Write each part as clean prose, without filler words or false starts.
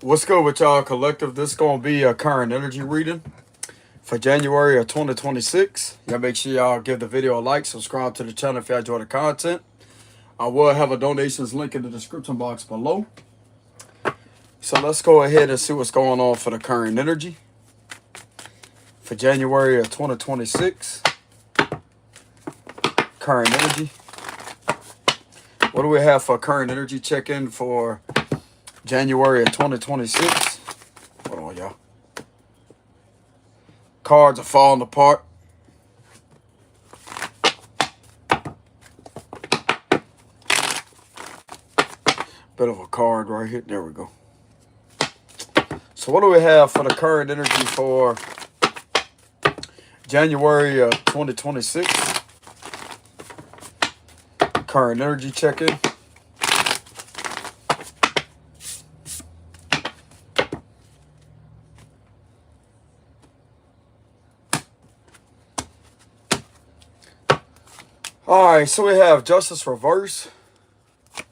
What's good with y'all, collective? This is going to be a current energy reading for January of 2026. Y'all make sure y'all give the video a like, subscribe to the channel if y'all enjoy the content. I will have a donations link in the description box below. So let's go ahead and see what's going on for the current energy for January of 2026. Current energy. What do we have for current energy check-in for January of 2026? Hold on, y'all. Cards are falling apart. Bit of a card right here. There we go. So what do we have for the current energy for January of 2026? Current energy check-in. Alright, so we have Justice Reverse,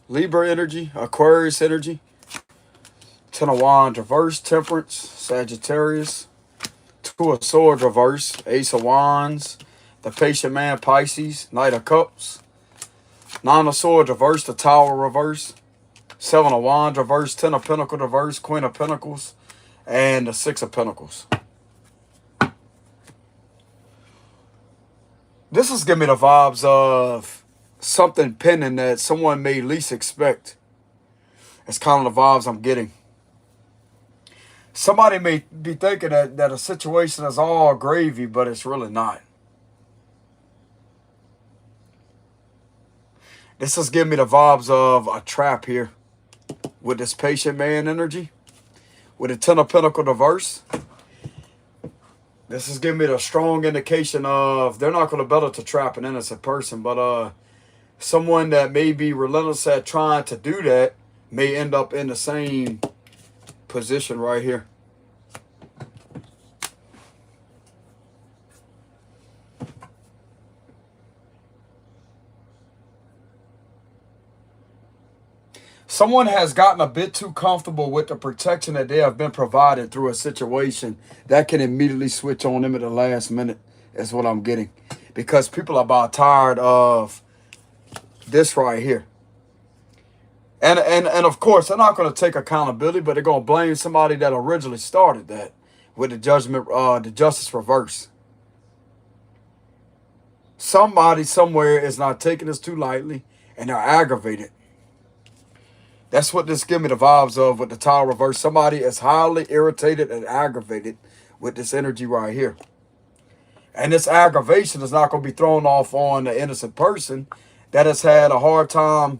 Libra energy, Aquarius energy, Ten of Wands reverse, Temperance, Sagittarius, Two of Swords reverse, Ace of Wands, the Patient Man, Pisces, Knight of Cups, Nine of Swords reverse, the Tower reverse, Seven of Wands reverse, Ten of Pentacles reverse, Queen of Pentacles, and the Six of Pentacles. This is giving me the vibes of something pending that someone may least expect. It's kind of the vibes I'm getting. Somebody may be thinking that a situation is all gravy, but it's really not. This is giving me the vibes of a trap here with this Patient Man energy, with the Ten of Pentacles reverse. This is giving me the strong indication of they're not going to better to trap an innocent person, but someone that may be relentless at trying to do that may end up in the same position right here. Someone has gotten a bit too comfortable with the protection that they have been provided through a situation that can immediately switch on them at the last minute, is what I'm getting. Because people are about tired of this right here. And of course, they're not going to take accountability, but they're going to blame somebody that originally started that with the the justice reverse. Somebody somewhere is not taking this too lightly, and they're aggravated. That's what this give me the vibes of with the Tower reverse. Somebody is highly irritated and aggravated with this energy right here. And this aggravation is not going to be thrown off on the innocent person that has had a hard time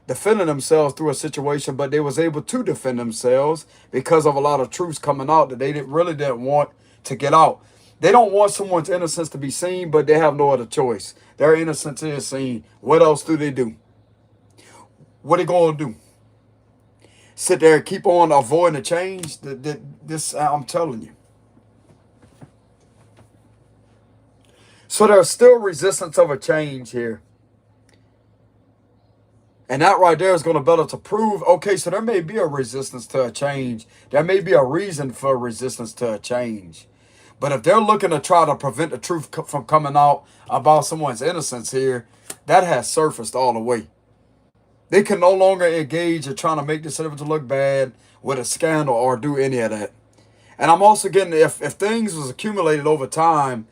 defending themselves through a situation, but they was able to defend themselves because of a lot of truths coming out that they really didn't want to get out. They don't want someone's innocence to be seen, but they have no other choice. Their innocence is seen. What else do they do? What are they going to do? Sit there and keep on avoiding the change? This, I'm telling you. So there's still resistance of a change here. And that right there is going to better to prove, okay, so there may be a resistance to a change. There may be a reason for resistance to a change. But if they're looking to try to prevent the truth from coming out about someone's innocence here, that has surfaced all the way. They can no longer engage in trying to make this individual look bad with a scandal or do any of that. And I'm also getting, if things was accumulated over time,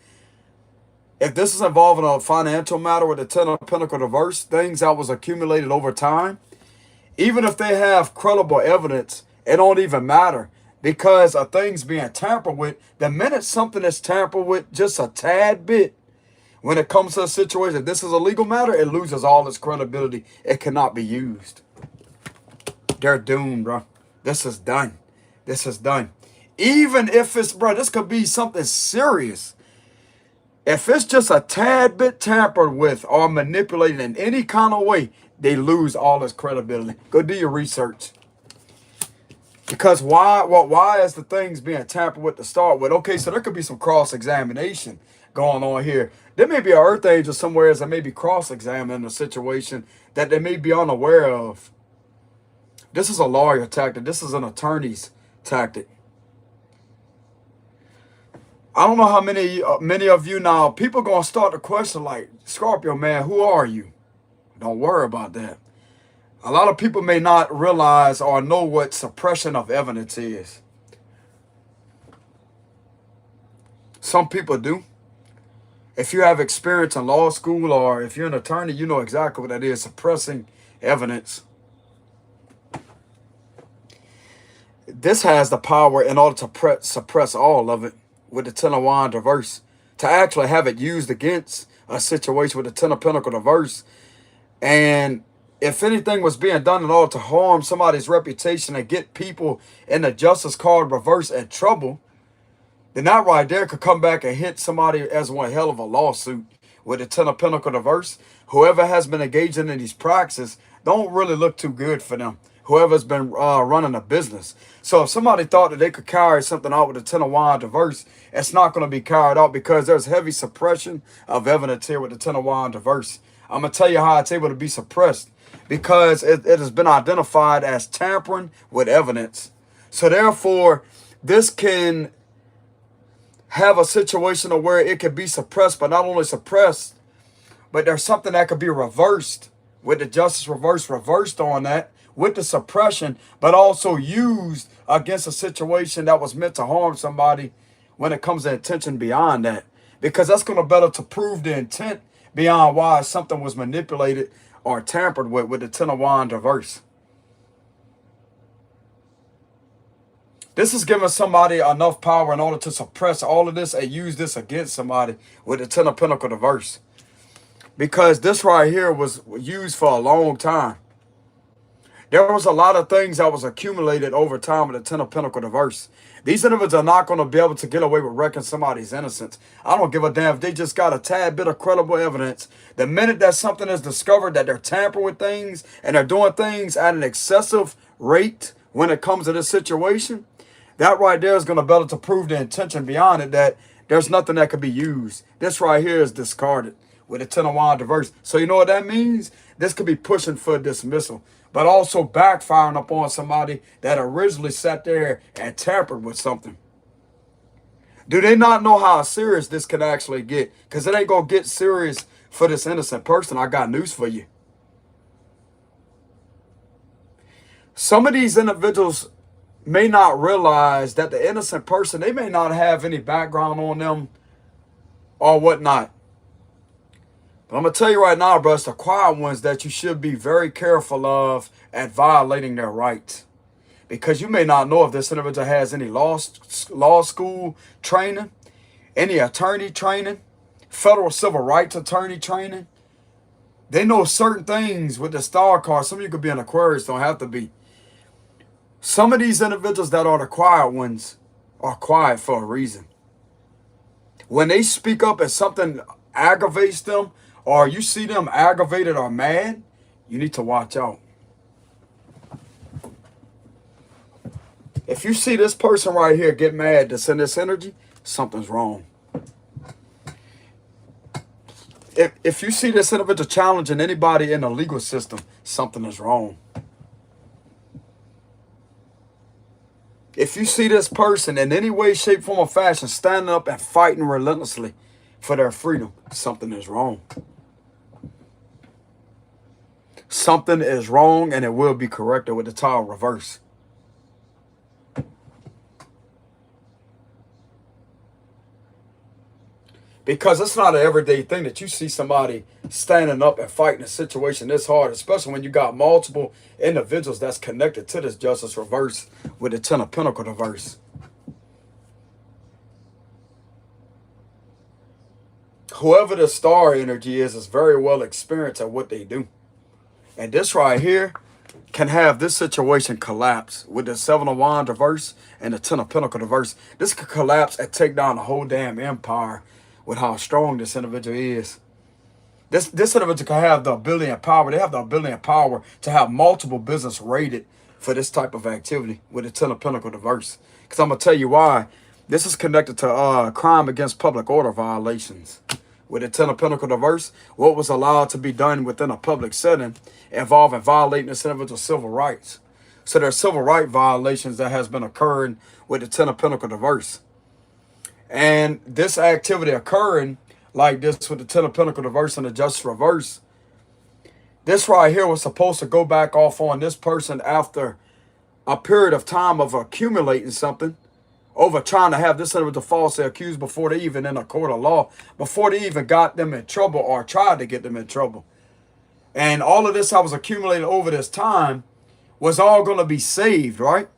if this is involving a financial matter with the Ten of Pentacles reverse, things that was accumulated over time, even if they have credible evidence, it don't even matter because of things being tampered with. The minute something is tampered with just a tad bit, when it comes to a situation, if this is a legal matter, it loses all its credibility. It cannot be used. They're doomed, bro. This is done. This is done. Even if it's, bro, this could be something serious. If it's just a tad bit tampered with or manipulated in any kind of way, they lose all its credibility. Go do your research. Because why is the things being tampered with to start with? Okay, so there could be some cross-examination going on here. There may be an earth angel somewhere that may be cross-examining a situation that they may be unaware of. This is a lawyer tactic. This is an attorney's tactic. I don't know how many of you now, people going to start to question like, Scorpio, man, who are you? Don't worry about that. A lot of people may not realize or know what suppression of evidence is. Some people do. If you have experience in law school or if you're an attorney, you know exactly what that is, suppressing evidence. This has the power in order to suppress all of it with the Ten of Wands reverse. To actually have it used against a situation with the Ten of Pentacles reverse. And if anything was being done in order to harm somebody's reputation and get people in the Justice card reverse in trouble, then that right there could come back and hit somebody as one hell of a lawsuit with the Ten of Pentacles reverse. Whoever has been engaging in these practices don't really look too good for them. Whoever's been running a business. So if somebody thought that they could carry something out with the Ten of Wands reverse, it's not going to be carried out because there's heavy suppression of evidence here with the Ten of Wands reverse. I'm going to tell you how it's able to be suppressed because it has been identified as tampering with evidence. So therefore, this can have a situation of where it could be suppressed, but not only suppressed, but there's something that could be reversed with the Justice reverse reversed on that with the suppression, but also used against a situation that was meant to harm somebody when it comes to intention beyond that. Because that's going to better to prove the intent beyond why something was manipulated or tampered with the Ten of Wands reverse. This is giving somebody enough power in order to suppress all of this and use this against somebody with the Ten of Pentacles reverse. Because this right here was used for a long time. There was a lot of things that was accumulated over time with the Ten of Pentacles reverse. These individuals are not going to be able to get away with wrecking somebody's innocence. I don't give a damn if they just got a tad bit of credible evidence. The minute that something is discovered that they're tampering with things and they're doing things at an excessive rate when it comes to this situation, that right there is going to better to prove the intention beyond it that there's nothing that could be used. This right here is discarded with the Ten of Wands reverse. So you know what that means? This could be pushing for dismissal, but also backfiring upon somebody that originally sat there and tampered with something. Do they not know how serious this could actually get? Because it ain't going to get serious for this innocent person. I got news for you. Some of these individuals may not realize that the innocent person, they may not have any background on them or whatnot. But I'm going to tell you right now, bro, it's the quiet ones that you should be very careful of at violating their rights. Because you may not know if this individual has any law school training, any attorney training, federal civil rights attorney training. They know certain things with the star card. Some of you could be an Aquarius, don't have to be. Some of these individuals that are the quiet ones are quiet for a reason. When they speak up and something aggravates them, or you see them aggravated or mad, you need to watch out. If you see this person right here get mad that's in this energy, something's wrong. If you see this individual challenging anybody in the legal system, something is wrong. If you see this person in any way, shape, form, or fashion standing up and fighting relentlessly for their freedom, something is wrong. Something is wrong and it will be corrected with the Tower reverse. Because it's not an everyday thing that you see somebody standing up and fighting a situation this hard, especially when you got multiple individuals that's connected to this Justice reverse with the Ten of Pentacles reverse. Whoever the star energy is very well experienced at what they do. And this right here can have this situation collapse with the Seven of Wands reverse and the Ten of Pentacles reverse. This could collapse and take down the whole damn empire with how strong this individual is. This individual can have the ability and power. They have the ability and power to have multiple business rated for this type of activity with the Ten of Pentacles reverse. Because I'm going to tell you why. This is connected to crime against public order violations. With the Ten of Pentacles reverse, what was allowed to be done within a public setting involving violating this individual's civil rights. So there's civil rights violations that has been occurring with the Ten of Pentacles reverse. And this activity occurring like this with the Ten of Pentacles reverse and the Justice reverse, this right here was supposed to go back off on this person after a period of time of accumulating something, over trying to have this individual falsely accused before they even in a court of law, before they even got them in trouble or tried to get them in trouble. And all of this I was accumulating over this time was all going to be saved, right?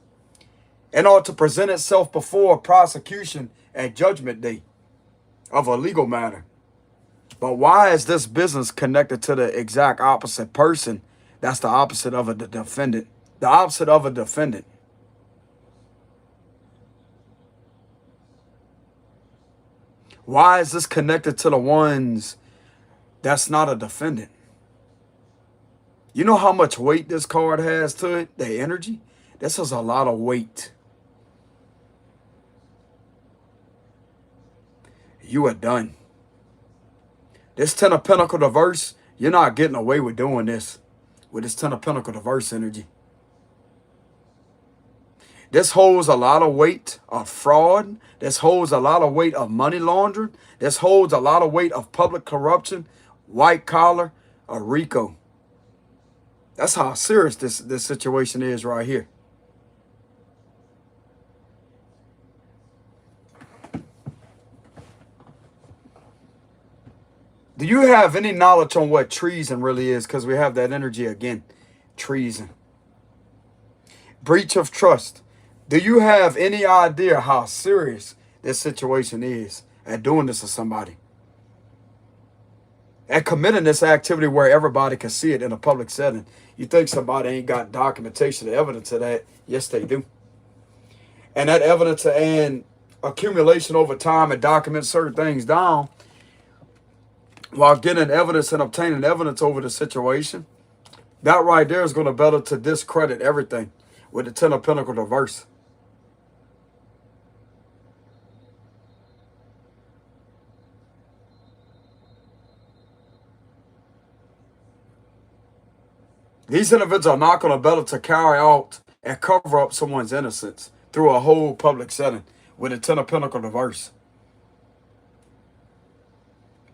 In order to present itself before prosecution at judgment day of a legal matter. But why is this business connected to the exact opposite person? That's the opposite of a defendant. The opposite of a defendant. Why is this connected to the ones that's not a defendant? You know how much weight this card has to it? The energy? This is a lot of weight. You are done. This Ten of Pentacles reverse, you're not getting away with doing this. With this Ten of Pentacles reverse energy. This holds a lot of weight of fraud. This holds a lot of weight of money laundering. This holds a lot of weight of public corruption, white collar, or RICO. That's how serious this situation is right here. Do you have any knowledge on what treason really is? Because we have that energy again. Treason. Breach of trust. Do you have any idea how serious this situation is at doing this to somebody? At committing this activity where everybody can see it in a public setting. You think somebody ain't got documentation or evidence of that? Yes, they do. And that evidence and accumulation over time and document certain things down while getting evidence and obtaining evidence over the situation, that right there is going to better to discredit everything with the Ten of Pentacles reverse. These individuals are not going to be able to carry out and cover up someone's innocence through a whole public setting with the Ten of Pentacles reverse.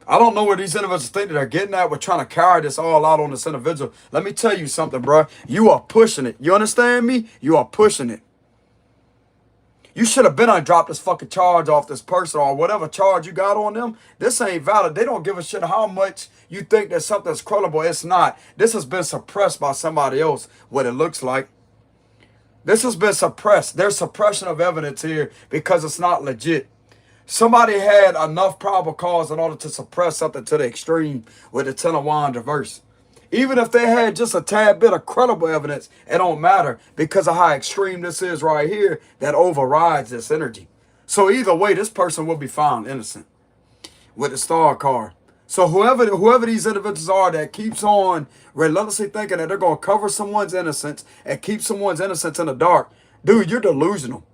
I don't know where these individuals think that they're getting at with trying to carry this all out on this individual. Let me tell you something, bro. You are pushing it. You understand me? You are pushing it. You should have been on dropped this fucking charge off this person or whatever charge you got on them. This ain't valid. They don't give a shit how much you think that something's credible. It's not. This has been suppressed by somebody else, what it looks like. This has been suppressed. There's suppression of evidence here because it's not legit. Somebody had enough probable cause in order to suppress something to the extreme with the Ten of Wands reverse. Even if they had just a tad bit of credible evidence, it don't matter because of how extreme this is right here that overrides this energy. So either way, this person will be found innocent with the Star card. So whoever these individuals are that keeps on relentlessly thinking that they're going to cover someone's innocence and keep someone's innocence in the dark, dude, you're delusional.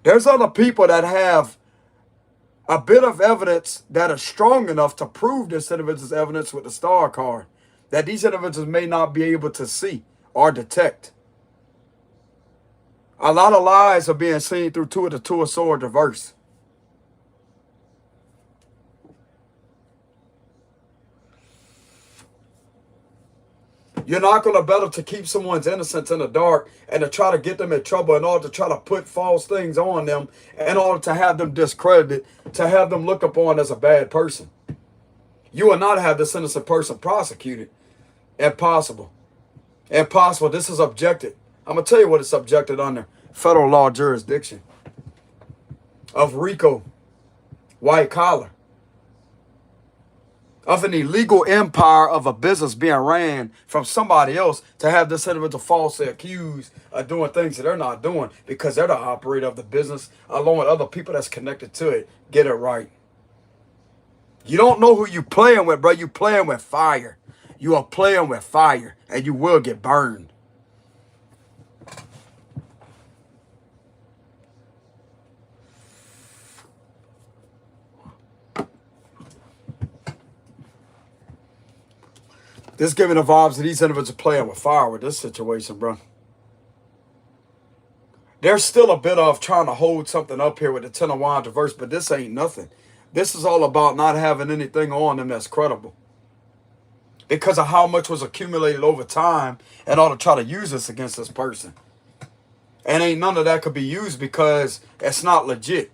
There's other people that have a bit of evidence that is strong enough to prove this individual's evidence with the Star card that these individuals may not be able to see or detect. A lot of lies are being seen through Two of Swords reverse. You're not going to be able to keep someone's innocence in the dark and to try to get them in trouble in order to try to put false things on them in order to have them discredited, to have them looked upon as a bad person. You will not have this innocent person prosecuted. Impossible. Impossible. This is objected. I'm going to tell you what it's subjected under. Federal law jurisdiction of RICO, white collar, of an illegal empire of a business being ran from somebody else to have this individual falsely accused of doing things that they're not doing because they're the operator of the business along with other people that's connected to it. Get it right. You don't know who you playing with, bro. You playing with fire. You are playing with fire and you will get burned. This giving the vibes that these individuals are playing with fire with this situation, bro. There's still a bit of trying to hold something up here with the Ten of Wands reverse, but this ain't nothing. This is all about not having anything on them that's credible. Because of how much was accumulated over time in order to try to use this against this person. And ain't none of that could be used because it's not legit.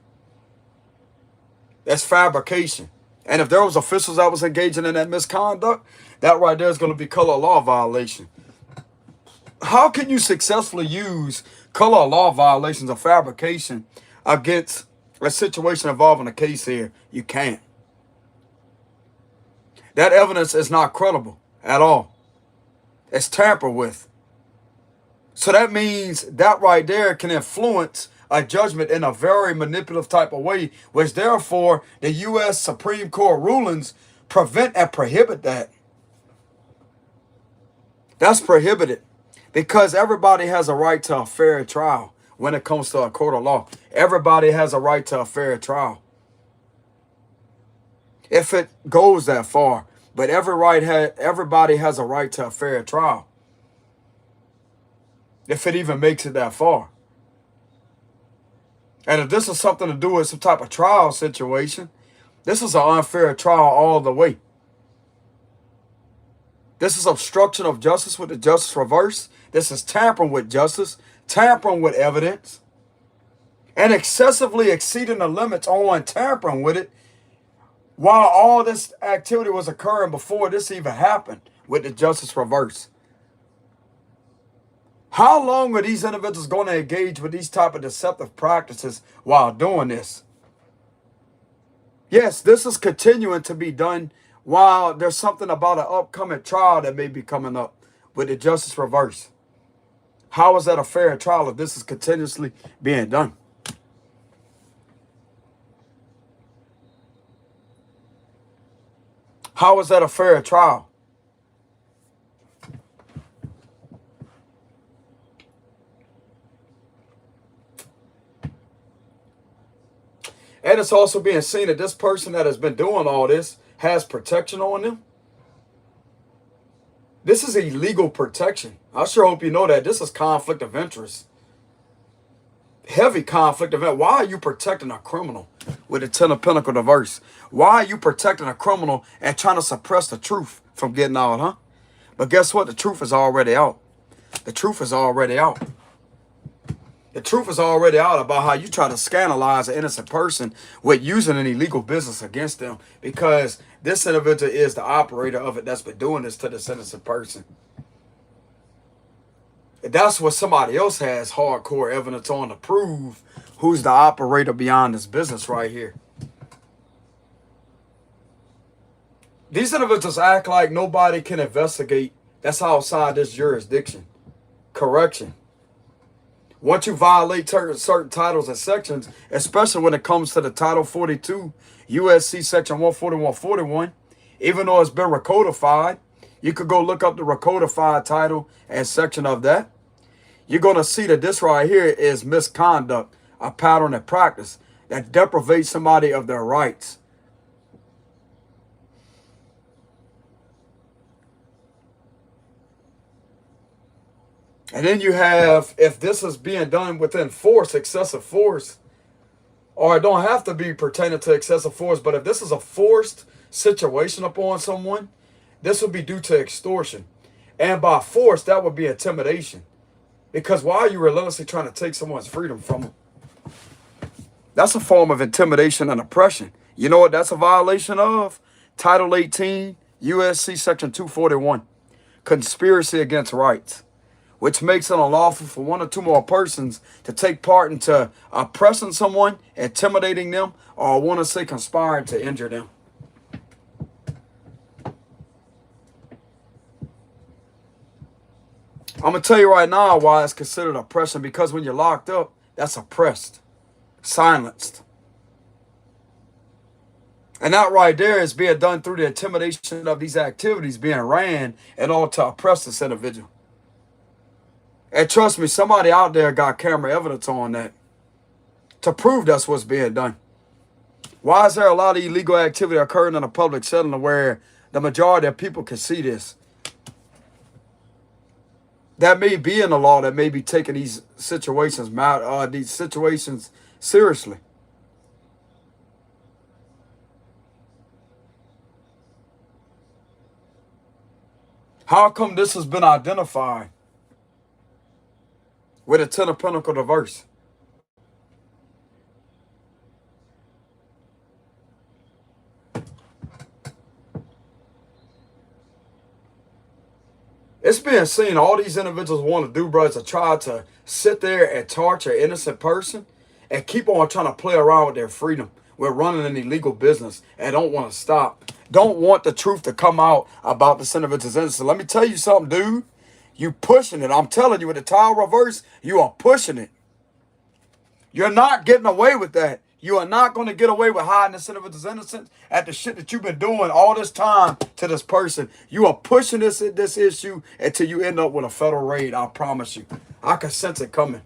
That's fabrication. And if there was officials that was engaging in that misconduct, that right there is going to be color law violation. How can you successfully use color law violations of fabrication against a situation involving a case here? You can't. That evidence is not credible at all. It's tampered with. So that means that right there can influence a judgment in a very manipulative type of way, which therefore the U.S. Supreme Court rulings prevent and prohibit that. That's prohibited because everybody has a right to a fair trial when it comes to a court of law. Everybody has a right to a fair trial. If it goes that far, but everybody has a right to a fair trial. If it even makes it that far. And if this is something to do with some type of trial situation, this is an unfair trial all the way. This is obstruction of justice with the justice reverse. This is tampering with justice, tampering with evidence, and excessively exceeding the limits on tampering with it while all this activity was occurring before this even happened with the justice reverse. How long are these individuals going to engage with these type of deceptive practices while doing this? Yes, this is continuing to be done while there's something about an upcoming trial that may be coming up with the justice reverse. How is that a fair trial if this is continuously being done? How is that a fair trial? And it's also being seen that this person that has been doing all this has protection on them. This is illegal protection. I sure hope you know that. This is conflict of interest. Heavy conflict of interest. Why are you protecting a criminal with the Ten of Pentacles reverse? Why are you protecting a criminal and trying to suppress the truth from getting out, huh? But guess what? The truth is already out. The truth is already out. The truth is already out about how you try to scandalize an innocent person with using an illegal business against them because this individual is the operator of it that's been doing this to this innocent person. That's what somebody else has hardcore evidence on to prove who's the operator beyond this business right here. These individuals act like nobody can investigate that's outside this jurisdiction. Correction. Once you violate certain titles and sections, especially when it comes to the Title 42, USC Section 14141, even though it's been recodified, you could go look up the recodified title and section of that. You're going to see that this right here is misconduct, a pattern and practice that deprivates somebody of their rights. And then you have, if this is being done within force, excessive force, or it don't have to be pertaining to excessive force, but if this is a forced situation upon someone, this would be due to extortion. And by force, that would be intimidation. Because why are you relentlessly trying to take someone's freedom from them? That's a form of intimidation and oppression. You know what that's a violation of? Title 18, USC Section 241, conspiracy against rights, which makes it unlawful for one or two more persons to take part into oppressing someone, intimidating them, or I want to say conspiring to injure them. I'm going to tell you right now why it's considered oppression, because when you're locked up, that's oppressed, silenced. And that right there is being done through the intimidation of these activities being ran in order to oppress this individual. And trust me, somebody out there got camera evidence on that to prove that's what's being done. Why is there a lot of illegal activity occurring in a public setting where the majority of people can see this? that may be in the law that may be taking these situations seriously. How come this has been identified with a Ten of Pentacles reverse? It's being seen all these individuals want to do, bro, is to try to sit there and torture an innocent person and keep on trying to play around with their freedom. We're running an illegal business and don't want to stop. Don't want the truth to come out about this individual's innocence. Let me tell you something, dude. You pushing it. I'm telling you, with the Tower reverse, you are pushing it. You're not getting away with that. You are not going to get away with hiding this individual's innocence at the shit that you've been doing all this time to this person. You are pushing this issue until you end up with a federal raid. I promise you. I can sense it coming.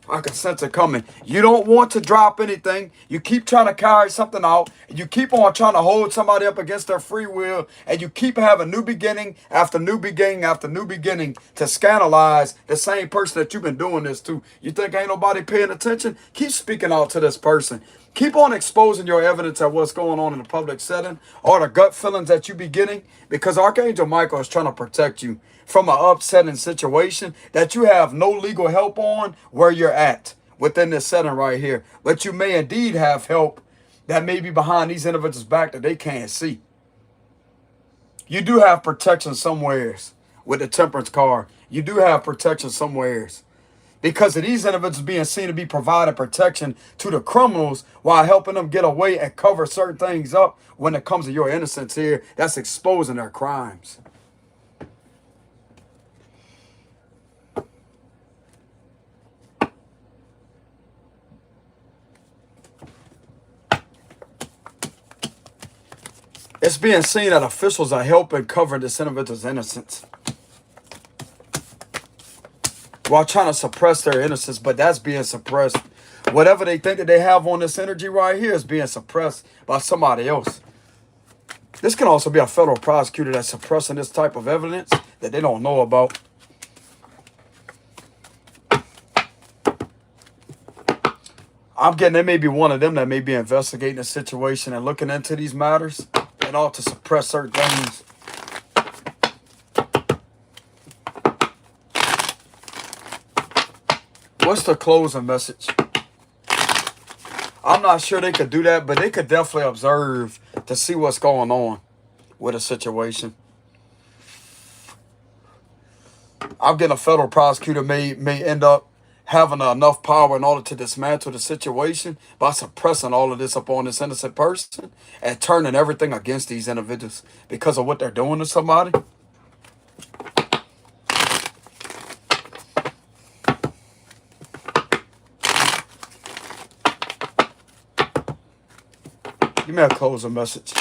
I can sense it coming. You don't want to drop anything. You keep trying to carry something out. You keep on trying to hold somebody up against their free will. And you keep having new beginning after new beginning after new beginning to scandalize the same person that you've been doing this to. You think ain't nobody paying attention? Keep speaking out to this person. Keep on exposing your evidence of what's going on in the public setting or the gut feelings that you be getting, because Archangel Michael is trying to protect you from an upsetting situation that you have no legal help on where you're at within this setting right here. But you may indeed have help that may be behind these individuals' back that they can't see. You do have protection somewheres with the Temperance card. You do have protection somewheres, because of these individuals being seen to be providing protection to the criminals while helping them get away and cover certain things up when it comes to your innocence here. That's exposing their crimes. It's being seen that officials are helping cover this individual's innocence while trying to suppress their innocence, but that's being suppressed. Whatever they think that they have on this energy right here is being suppressed by somebody else. This can also be a federal prosecutor that's suppressing this type of evidence that they don't know about. I'm getting there may be one of them that may be investigating the situation and looking into these matters and all to suppress certain things. What's the closing message? I'm not sure they could do that, but they could definitely observe to see what's going on with a situation. I'm getting a federal prosecutor may end up having enough power in order to dismantle the situation by suppressing all of this upon this innocent person and turning everything against these individuals because of what they're doing to somebody. Give me a closing message.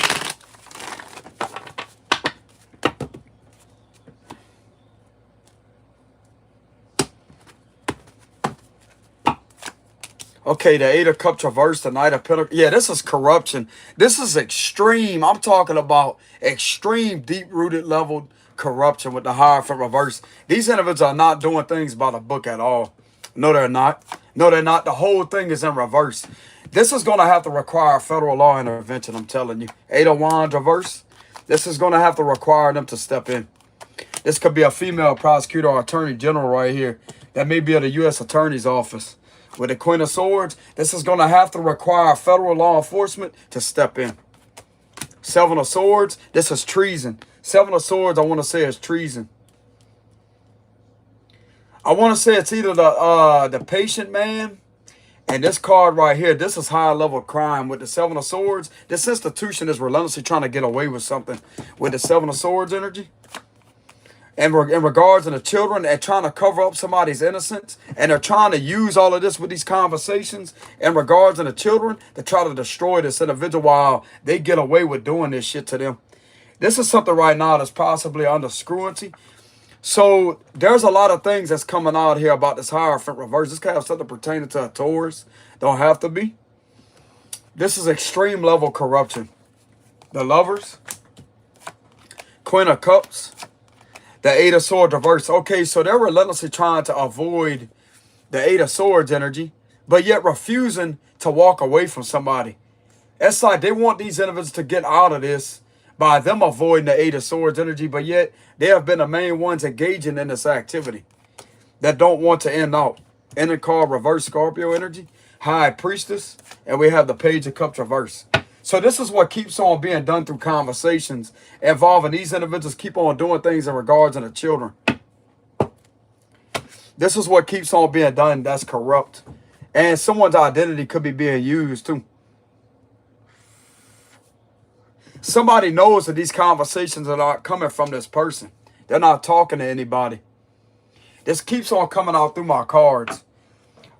Okay, the Eight of Cups reversed, the Knight of Pentacles. Yeah, this is corruption. This is extreme. I'm talking about extreme, deep-rooted level corruption with the Hierophant reverse. These individuals are not doing things by the book at all. No, they're not. No, they're not. The whole thing is in reverse. This is going to have to require federal law intervention, I'm telling you. Eight of Wands reverse. This is going to have to require them to step in. This could be a female prosecutor or attorney general right here. That may be at the U.S. Attorney's Office. With the Queen of Swords, this is going to have to require federal law enforcement to step in. Seven of Swords, this is treason. Seven of Swords, I want to say is treason. I want to say it's either the patient man and this card right here. This is high level crime with the Seven of Swords. This institution is relentlessly trying to get away with something with the Seven of Swords energy. And in regards to the children, they're trying to cover up somebody's innocence. And they're trying to use all of this with these conversations in regards to the children to try to destroy this individual while they get away with doing this shit to them. This is something right now that's possibly under scrutiny. So there's a lot of things that's coming out here about this Hierophant reverse. This could have something pertaining to a Taurus. Don't have to be. This is extreme level corruption. The Lovers. Queen of Cups. The Eight of Swords reverse. Okay, so they're relentlessly trying to avoid the Eight of Swords energy, but yet refusing to walk away from somebody. It's like they want these individuals to get out of this by them avoiding the Eight of Swords energy, but yet they have been the main ones engaging in this activity that don't want to end out. Inner card reverse Scorpio energy, High Priestess, and we have the Page of Cups reverse. So this is what keeps on being done through conversations involving these individuals keep on doing things in regards to the children. This is what keeps on being done that's corrupt. And someone's identity could be being used too. Somebody knows that these conversations are not coming from this person. They're not talking to anybody. This keeps on coming out through my cards.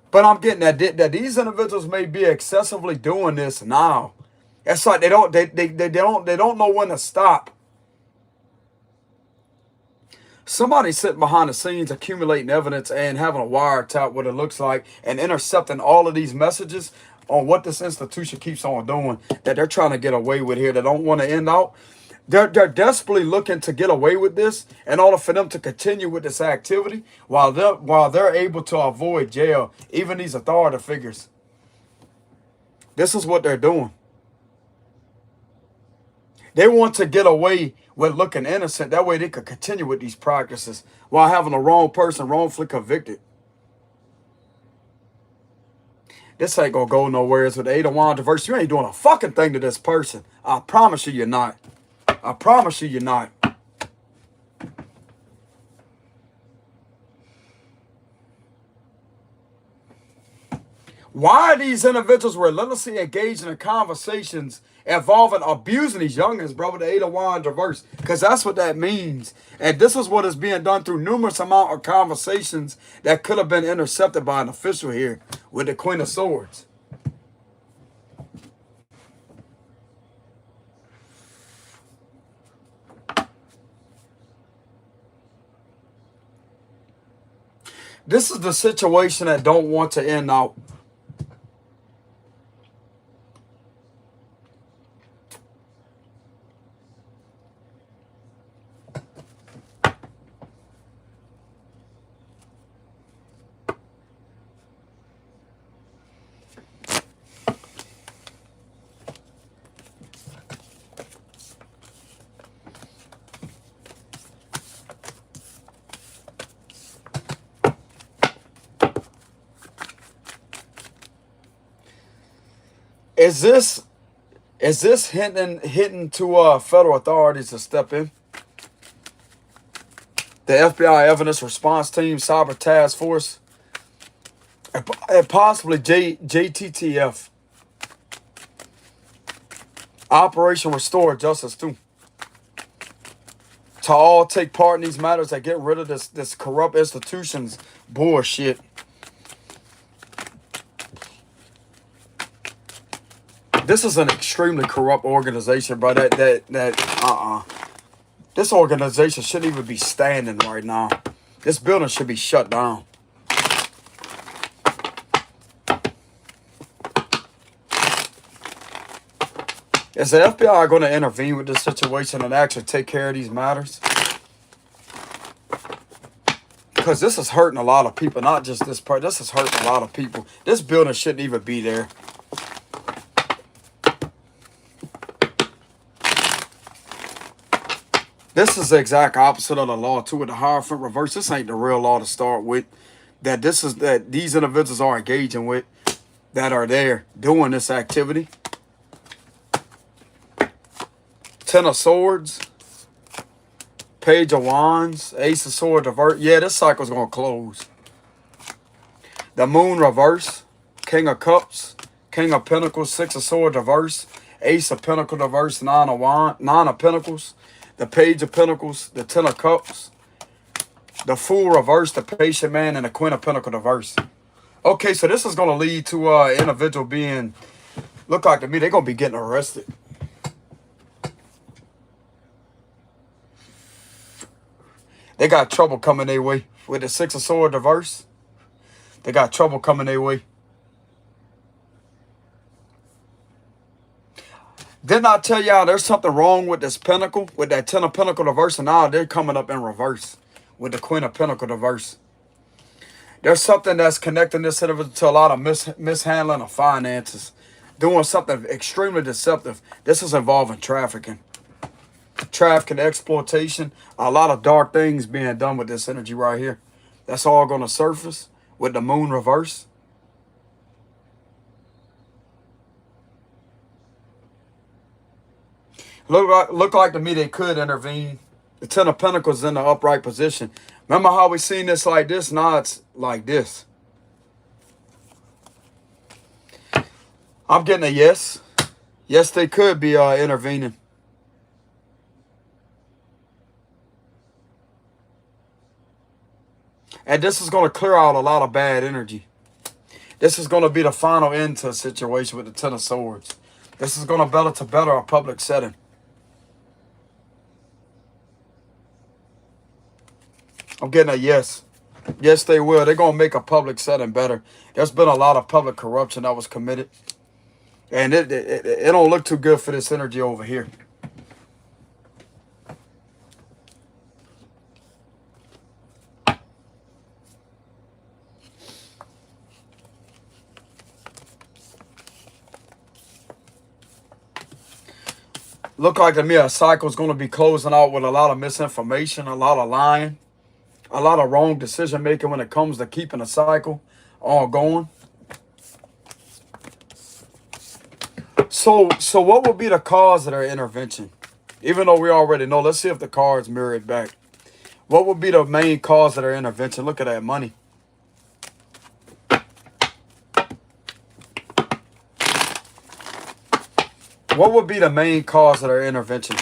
But I'm getting that these individuals may be excessively doing this now. It's like they don't know when to stop. Somebody sitting behind the scenes accumulating evidence and having a wiretap what it looks like and intercepting all of these messages on what this institution keeps on doing that they're trying to get away with here. They don't want to end out. They're desperately looking to get away with this in order for them to continue with this activity while they're able to avoid jail, even these authority figures. This is what they're doing. They want to get away with looking innocent. That way they could continue with these practices while having the wrong person wrongfully convicted. This ain't gonna go nowhere. With the Eight of Wands reverse, you ain't doing a fucking thing to this person. I promise you you're not. I promise you you're not. Why are these individuals relentlessly engaging in conversations involving abusing these youngins, bro, with the Eight of Wands reverse? Because that's what that means. And this is what is being done through numerous amount of conversations that could have been intercepted by an official here with the Queen of Swords. This is the situation that don't want to end out. Is this hitting to federal authorities to step in? The FBI Evidence Response Team, Cyber Task Force, and possibly JTTF. Operation Restore Justice too. To all take part in these matters that get rid of this corrupt institutions bullshit. This is an extremely corrupt organization, bro. This organization shouldn't even be standing right now. This building should be shut down. Is the FBI going to intervene with this situation and actually take care of these matters? Because this is hurting a lot of people, not just this part. This is hurting a lot of people. This building shouldn't even be there. This is the exact opposite of the law too, with the Hierophant reverse. This ain't the real law to start with. That these individuals are engaging with, that are there doing this activity. Ten of Swords, Page of Wands, Ace of Swords reverse. Yeah, this cycle's gonna close. The Moon reverse, King of Cups, King of Pentacles, Six of Swords reverse, Ace of Pentacles reverse, Nine of Pentacles. The Page of Pentacles, the Ten of Cups, the Fool reverse, the Patient Man, and the Queen of Pentacles reverse. Okay, so this is going to lead to an individual being, look like to me, they're going to be getting arrested. They got trouble coming their way. With the Six of Swords reverse, they got trouble coming their way. Didn't I tell y'all there's something wrong with this pentacle, with that 10 of pentacle reverse, and now they're coming up in reverse with the queen of pentacle reverse. There's something that's connecting this individual to a lot of mishandling of finances, doing something extremely deceptive. This is involving trafficking, exploitation, a lot of dark things being done with this energy right here. That's all going to surface with the moon reverse. Look like to me they could intervene. The 10 of Pentacles in the upright position. Remember how we seen this like this? Now it's like this. I'm getting a yes. Yes, they could be intervening. And this is going to clear out a lot of bad energy. This is going to be the final end to a situation with the 10 of Swords. This is going to better a public setting. I'm getting a yes. Yes, they will. They're going to make a public setting better. There's been a lot of public corruption that was committed. And it don't look too good for this energy over here. Look like to me a cycle is going to be closing out with a lot of misinformation, a lot of lying, a lot of wrong decision making when it comes to keeping a cycle all going. So what would be the cause of their intervention? Even though we already know, let's see if the cards mirror it back. What would be the main cause of their intervention? Look at that money. What would be the main cause of their intervention?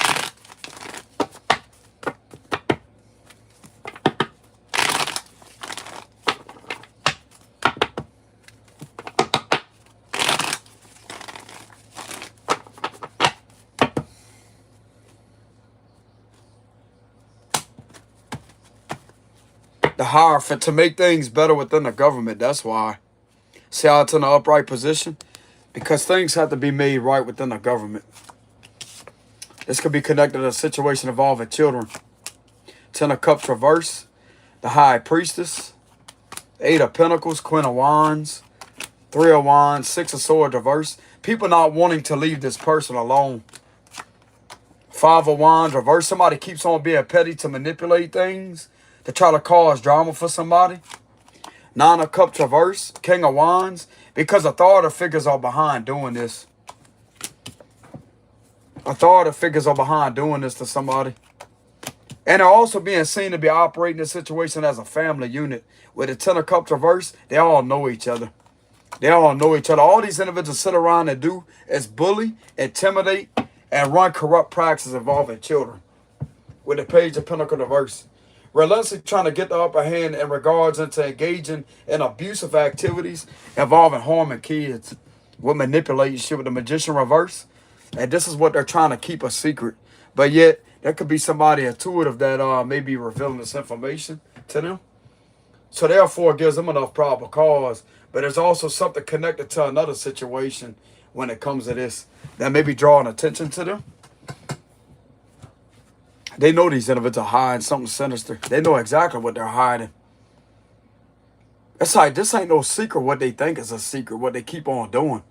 The Hierophant, to make things better within the government. That's why. See how it's in the upright position? Because things have to be made right within the government. This could be connected to a situation involving children. 10 of Cups reverse. The High Priestess. 8 of Pentacles. Queen of Wands. 3 of Wands. 6 of Swords reverse. People not wanting to leave this person alone. 5 of Wands reverse. Somebody keeps on being petty to manipulate things, to try to cause drama for somebody. 9 of Cups reverse. King of Wands. Because authority figures are behind doing this. Authority figures are behind doing this to somebody. And they're also being seen to be operating this situation as a family unit. With the 10 of Cups reverse, they all know each other. They all know each other. All these individuals sit around and do is bully, intimidate, and run corrupt practices involving children. With the Page of Pentacles reverse. Relentlessly trying to get the upper hand in regards into engaging in abusive activities involving harming kids. With manipulating shit with the Magician reverse. And this is what they're trying to keep a secret. But yet, there could be somebody intuitive that may be revealing this information to them. So therefore, it gives them enough probable cause. But there's also something connected to another situation when it comes to this that may be drawing attention to them. They know these individuals are hiding something sinister. They know exactly what they're hiding. It's like, this ain't no secret what they think is a secret, what they keep on doing.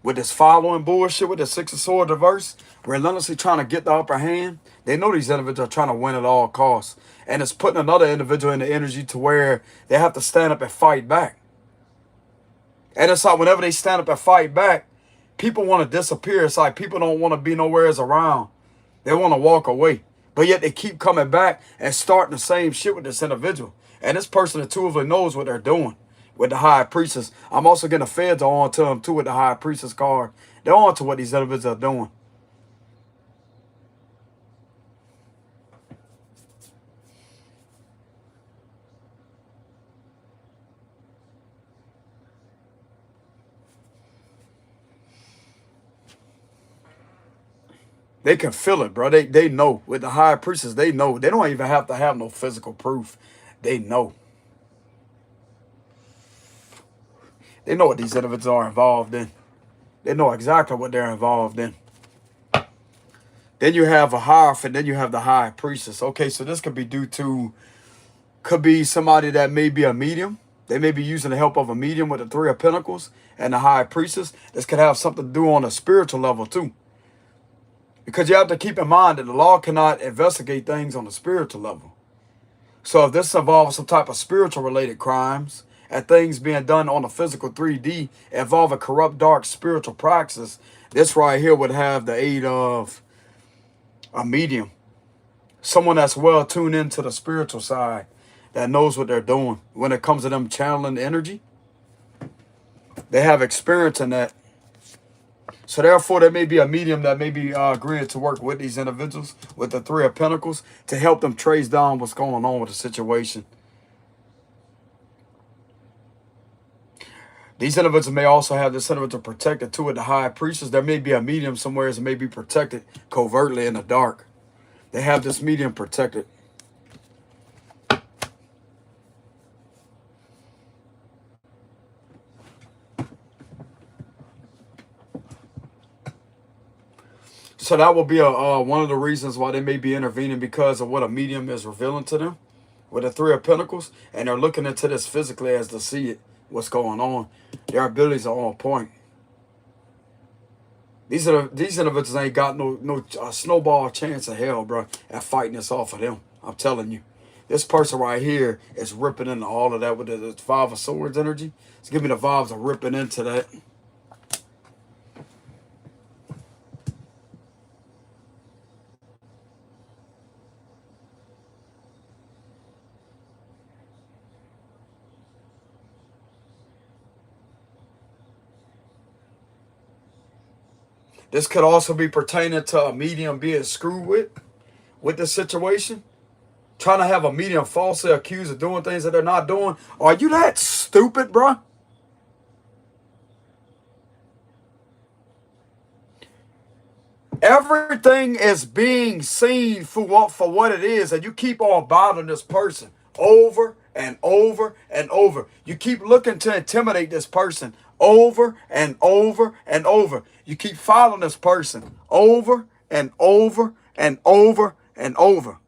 With this following bullshit, with the 6 of Swords reverse, relentlessly trying to get the upper hand. They know these individuals are trying to win at all costs. And it's putting another individual in the energy to where they have to stand up and fight back. And it's like whenever they stand up and fight back, people want to disappear. It's like people don't want to be nowhere around. They want to walk away. But yet they keep coming back and starting the same shit with this individual. And this person intuitively knows what they're doing with the High Priestess. I'm also getting the feds on to them too with the High Priestess card. They're on to what these individuals are doing. They can feel it, bro. They know. With the High Priestess, they know. They don't even have to have no physical proof. They know. They know what these individuals are involved in. They know exactly what they're involved in. Then you have a hierophant. Then you have the high priestess. Okay, so this could be due to, could be somebody that may be a medium. They may be using the help of a medium with the Three of Pentacles and the high priestess. This could have something to do on a spiritual level too. Because you have to keep in mind that the law cannot investigate things on a spiritual level. So if this involves some type of spiritual related crimes and things being done on a physical 3D involving corrupt, dark spiritual practices, this right here would have the aid of a medium. Someone that's well tuned into the spiritual side, that knows what they're doing. When it comes to them channeling energy, they have experience in that. So therefore, there may be a medium that may be agreeing to work with these individuals with the Three of Pentacles to help them trace down what's going on with the situation. These individuals may also have this individual protected too with the high priestess. There may be a medium somewhere that may be protected covertly in the dark. They have this medium protected. So that will be one of the reasons why they may be intervening, because of what a medium is revealing to them with the Three of Pentacles. And they're looking into this physically as to see it, what's going on. Their abilities are on point. These individuals ain't got no snowball chance of hell, bro, at fighting this off of them. I'm telling you. This person right here is ripping into all of that with the Five of Swords energy. It's giving me the vibes of ripping into that. This could also be pertaining to a medium being screwed with the situation. Trying to have a medium falsely accused of doing things that they're not doing. Are you that stupid, bruh? Everything is being seen for what it is, and you keep on bothering this person over and over and over. You keep looking to intimidate this person over and over and over. You keep following this person over and over and over and over.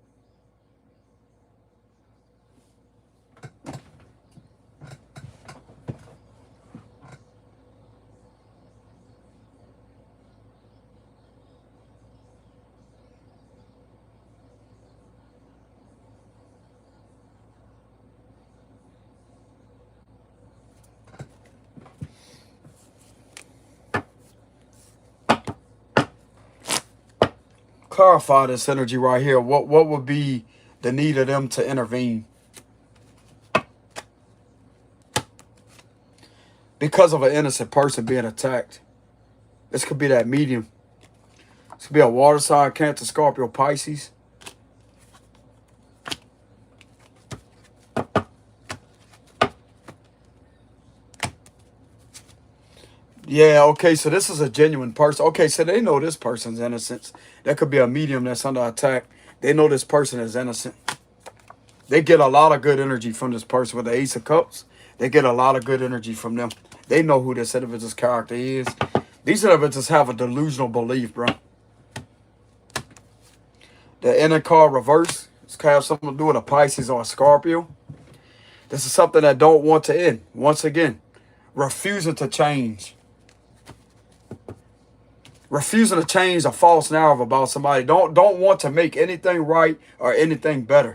Clarify this energy right here. What would be the need of them to intervene? Because of an innocent person being attacked. This could be that medium. This could be a water sign, Cancer, Scorpio, Pisces. Yeah, okay, so this is a genuine person. Okay, so they know this person's innocent. That could be a medium that's under attack. They know this person is innocent. They get a lot of good energy from this person with the Ace of Cups. They get a lot of good energy from them. They know who this individual's character is. These individuals have a delusional belief, bro. The inner card reverse. This could have something to do with a Pisces or a Scorpio. This is something that don't want to end. Once again, refusing to change. Refusing to change a false narrative about somebody. Don't want to make anything right or anything better.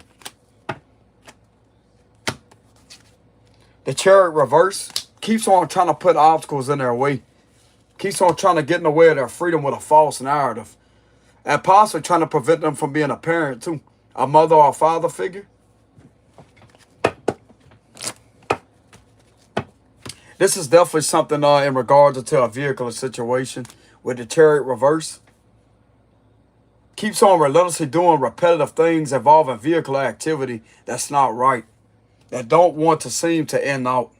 The Chariot reverse keeps on trying to put obstacles in their way. Keeps on trying to get in the way of their freedom with a false narrative. And possibly trying to prevent them from being a parent too. A mother or a father figure. This is definitely something in regards to a vehicular situation with the Chariot reverse. Keeps on relentlessly doing repetitive things involving vehicular activity that's not right. That don't want to seem to end out.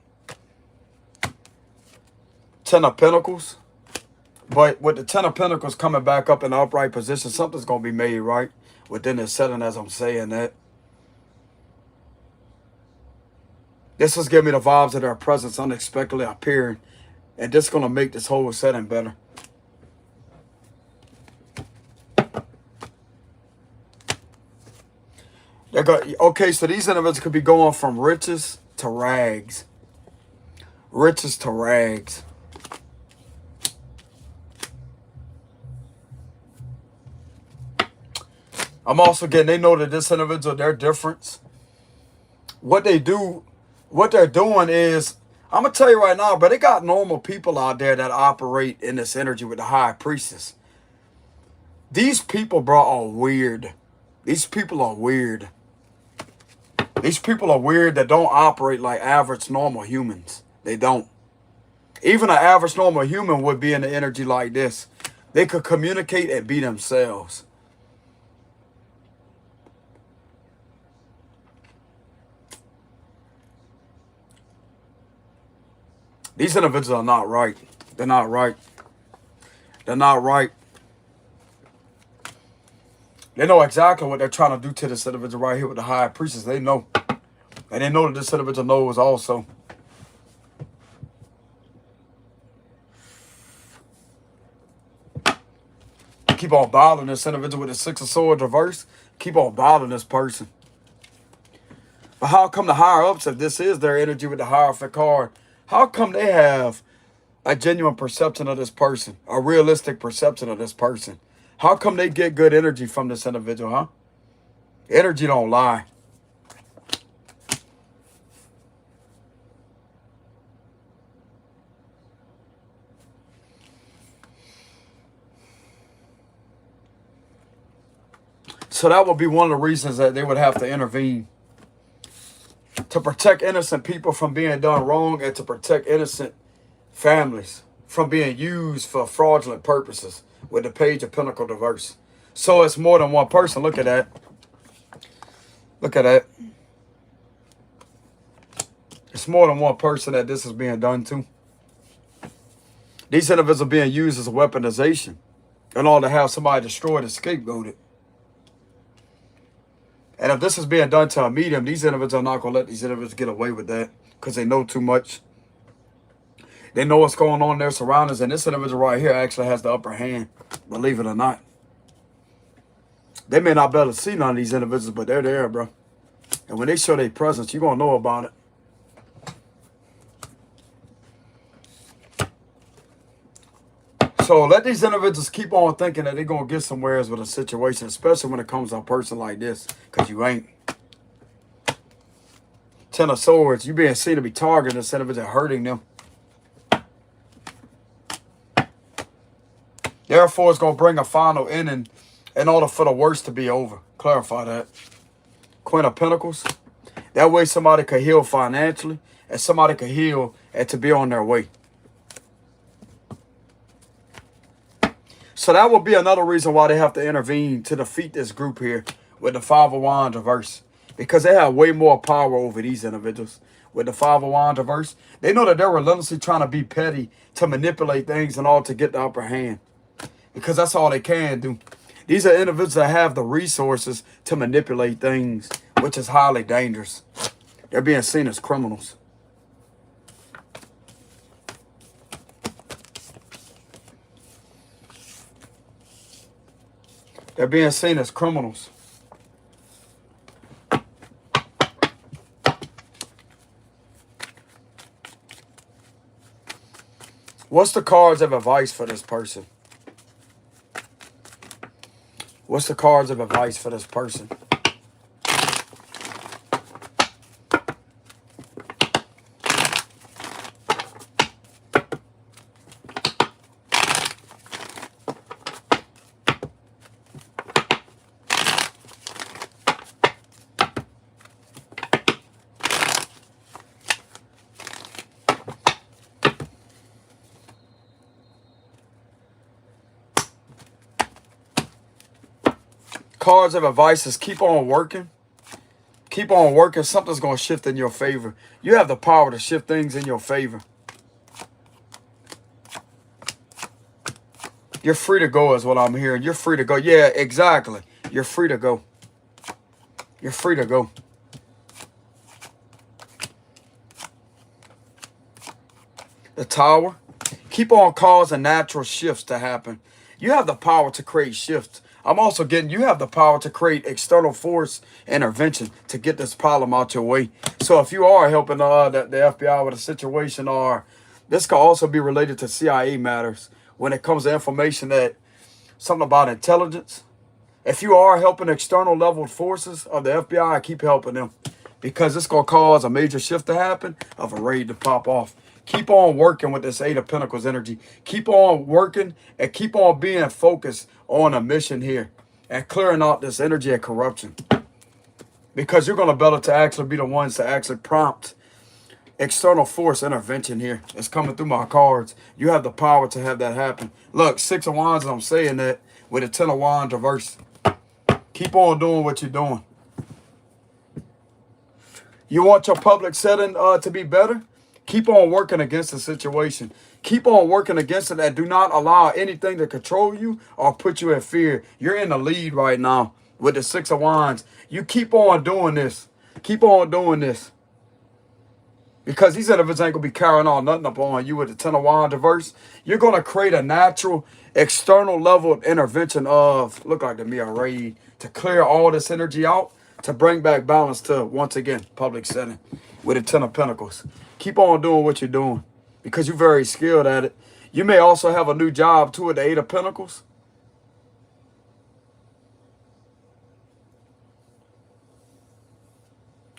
Ten of Pentacles. But with the Ten of Pentacles coming back up in the upright position, something's going to be made right within this setting as I'm saying that. This is giving me the vibes of their presence unexpectedly appearing. And this is going to make this whole setting better. They're going, okay, so these individuals could be going from riches to rags. Riches to rags. I'm also getting, they know that this individual, their difference. What they do, what they're doing is, I'm going to tell you right now, but they got normal people out there that operate in this energy with the high priestess. These people, bro, are weird. These people are weird. These people are weird that don't operate like average normal humans. They don't. Even an average normal human would be in the energy like this. They could communicate and be themselves. These individuals are not right. They're not right. They're not right. They know exactly what they're trying to do to this individual right here with the high priestess. They know. And they know that this individual knows also. Keep on bothering this individual with the Six of Swords reverse. Keep on bothering this person. But how come the higher ups, if this is their energy with the Hierophant card, how come they have a genuine perception of this person? A realistic perception of this person? How come they get good energy from this individual, huh? Energy don't lie. So that would be one of the reasons that they would have to intervene. To protect innocent people from being done wrong and to protect innocent families from being used for fraudulent purposes with the Page of Pentacles reverse. So it's more than one person. Look at that. Look at that. It's more than one person that this is being done to. These individuals are being used as a weaponization in order to have somebody destroyed and scapegoated. And if this is being done to a medium, these individuals are not going to let these individuals get away with that because they know too much. They know what's going on in their surroundings. And this individual right here actually has the upper hand, believe it or not. They may not be able to see none of these individuals, but they're there, bro. And when they show their presence, you're going to know about it. So let these individuals keep on thinking that they're going to get somewhere with a situation, especially when it comes to a person like this, because you ain't. Ten of Swords, you being seen to be targeting this individual, hurting them. Therefore, it's going to bring a final ending in order for the worst to be over. Clarify that. Queen of Pentacles. That way somebody could heal financially and somebody could heal and to be on their way. So that will be another reason why they have to intervene to defeat this group here with the Five of Wands reverse. Because they have way more power over these individuals. With the Five of Wands reverse, they know that they're relentlessly trying to be petty to manipulate things in order to get the upper hand. Because that's all they can do. These are individuals that have the resources to manipulate things, which is highly dangerous. They're being seen as criminals. They're being seen as criminals. What's the cards of advice for this person? What's the cards of advice for this person? Cards of advice is keep on working. Keep on working. Something's going to shift in your favor. You have the power to shift things in your favor. You're free to go is what I'm hearing. You're free to go. Yeah, exactly. You're free to go. You're free to go. The Tower. Keep on causing natural shifts to happen. You have the power to create shifts. I'm also getting you have the power to create external force intervention to get this problem out your way. So if you are helping the FBI with a situation, or this could also be related to CIA matters when it comes to information that something about intelligence. If you are helping external level forces of the FBI, keep helping them because it's going to cause a major shift to happen of a raid to pop off. Keep on working with this Eight of Pentacles energy. Keep on working and keep on being focused on a mission here and clearing out this energy of corruption. Because you're going to be able to actually be the ones to actually prompt external force intervention here. It's coming through my cards. You have the power to have that happen. Look, Six of Wands, and I'm saying that with a Ten of Wands reverse. Keep on doing what you're doing. You want your public setting to be better? Keep on working against the situation. Keep on working against it and do not allow anything to control you or put you in fear. You're in the lead right now with the Six of Wands. You keep on doing this. Keep on doing this. Because these individuals ain't going to be carrying on nothing upon you with the Ten of Wands reverse. You're going to create a natural external level of intervention of, look like to me, a raid to clear all this energy out, to bring back balance to, once again, public setting with the Ten of Pentacles. Keep on doing what you're doing because you're very skilled at it. You may also have a new job too at the Eight of Pentacles.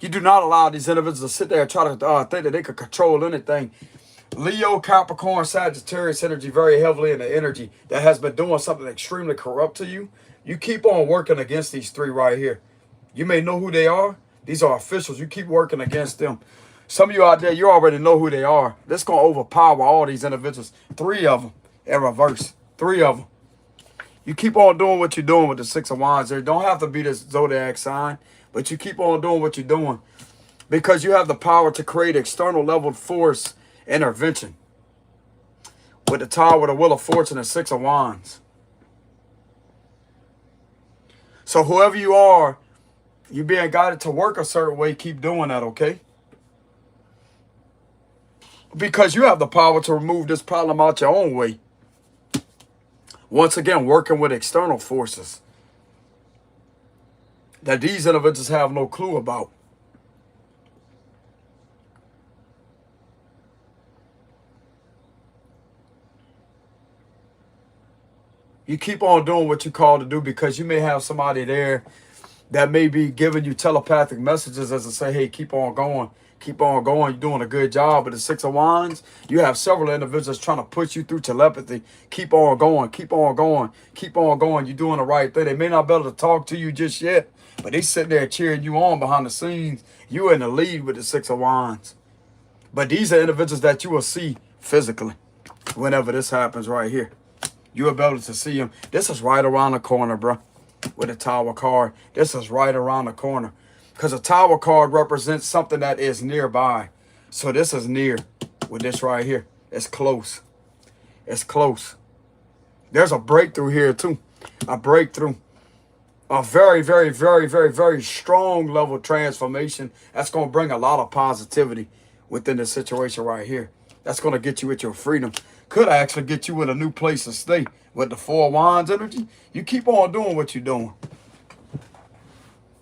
You do not allow these individuals to sit there and try to think that they could control anything. Leo, Capricorn, Sagittarius energy very heavily in the energy that has been doing something extremely corrupt to you. You keep on working against these three right here. You may know who they are. These are officials. You keep working against them. Some of you out there, you already know who they are. This is going to overpower all these individuals. Three of them in reverse. Three of them. You keep on doing what you're doing with the Six of Wands. There don't have to be this zodiac sign, but you keep on doing what you're doing because you have the power to create external level force intervention with the Tower, with the Wheel of Fortune, and Six of Wands. So whoever you are, you're being guided to work a certain way. Keep doing that, okay? Because you have the power to remove this problem out your own way. Once again, working with external forces that these individuals have no clue about. You keep on doing what you're called to do because you may have somebody there that may be giving you telepathic messages as to say, hey, keep on going. Keep on going. You're doing a good job. With the Six of Wands, you have several individuals trying to push you through telepathy. Keep on going. Keep on going. Keep on going. You're doing the right thing. They may not be able to talk to you just yet, but they sitting there cheering you on behind the scenes. You're in the lead with the Six of Wands. But these are individuals that you will see physically whenever this happens right here. You will be able to see them. This is right around the corner, bro. With the Tower card. This is right around the corner. Because a Tower card represents something that is nearby. So this is near with this right here. It's close. It's close. There's a breakthrough here too. A breakthrough. A very, very, very, very, very strong level transformation. That's going to bring a lot of positivity within the situation right here. That's going to get you with your freedom. Could actually get you in a new place to stay. With the Four of Wands energy, you keep on doing what you're doing.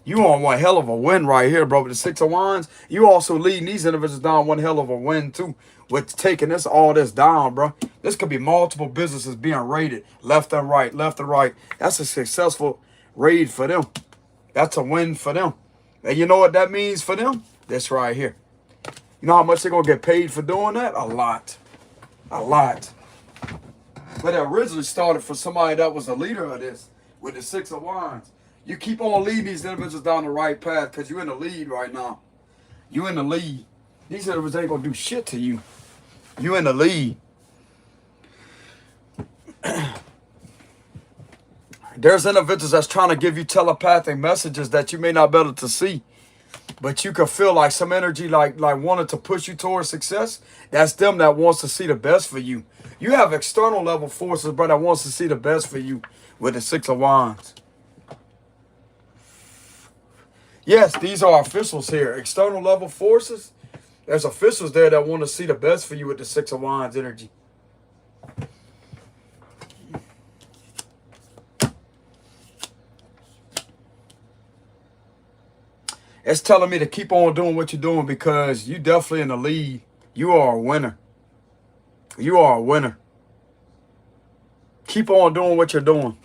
You on one hell of a win right here, bro. With the Six of Wands, you also leading these individuals down one hell of a win, too. With taking all this down, bro. This could be multiple businesses being raided left and right, left and right. That's a successful raid for them. That's a win for them. And you know what that means for them? This right here. You know how much they're going to get paid for doing that? A lot. A lot. But it originally started for somebody that was the leader of this with the Six of Wands. You keep on leading these individuals down the right path because you're in the lead right now. You in the lead. These individuals ain't going to do shit to you. You in the lead. There's individuals that's trying to give you telepathic messages that you may not be able to see. But you can feel like some energy like wanting to push you towards success. That's them that wants to see the best for you. You have external level forces, but that wants to see the best for you with the Six of Wands. Yes, these are officials here. External level forces. There's officials there that want to see the best for you with the Six of Wands energy. It's telling me to keep on doing what you're doing because you definitely in the lead. You are a winner. You are a winner. Keep on doing what you're doing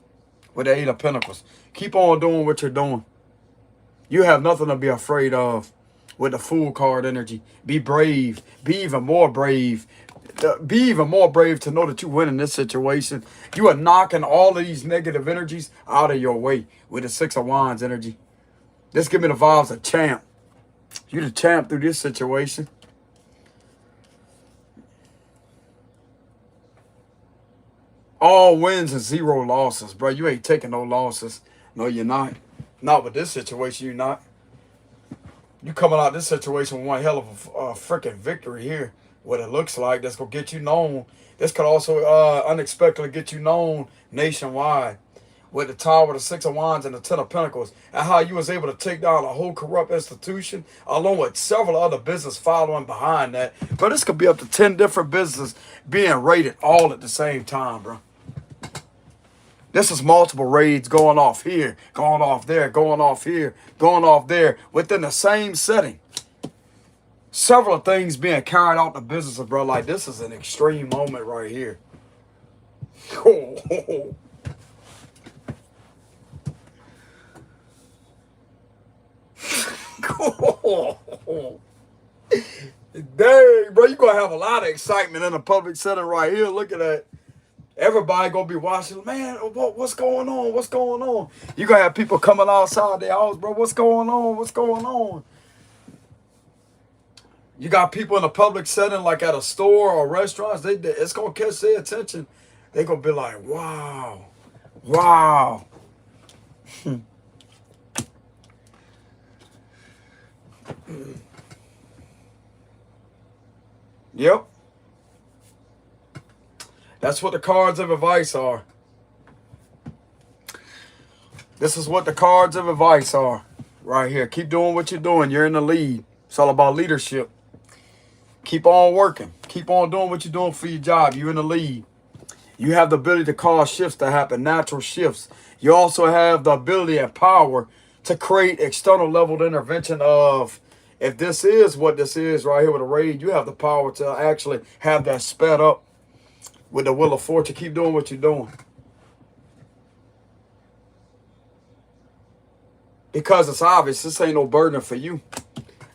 with the Eight of Pentacles. Keep on doing what you're doing. You have nothing to be afraid of with the Fool card energy. Be brave. Be even more brave. Be even more brave to know that you win in this situation. You are knocking all of these negative energies out of your way with the Six of Wands energy. This give me the vibes of champ. You the champ through this situation. All wins and 0 losses, bro. You ain't taking no losses. No, you're not. Not with this situation, you're not. You coming out of this situation with one hell of a freaking victory here. What it looks like, that's going to get you known. This could also unexpectedly get you known nationwide. With the Tower, the Six of Wands, and the Ten of Pentacles. And how you was able to take down a whole corrupt institution, along with several other businesses following behind that. But this could be up to 10 different businesses being raided all at the same time, bro. This is multiple raids going off here, going off there, going off here, going off there, within the same setting. Several things being carried out the business, bro. Like, this is an extreme moment right here. Oh. Dang, bro, you're going to have a lot of excitement in a public setting right here. Look at that. Everybody going to be watching. Man, what's going on? What's going on? You're going to have people coming outside their house, bro. What's going on? What's going on? You got people in a public setting like at a store or restaurants. It's going to catch their attention. They're going to be like, wow. Wow. Yep. That's what the cards of advice are. This is what the cards of advice are right here. Keep doing what you're doing. You're in the lead. It's all about leadership. Keep on working. Keep on doing what you're doing for your job. You're in the lead. You have the ability to cause shifts to happen, natural shifts. You also have the ability and power to create external level intervention of, if this is what this is right here with a raid, you have the power to actually have that sped up with the Wheel of Fortune. Keep doing what you're doing. Because it's obvious this ain't no burden for you.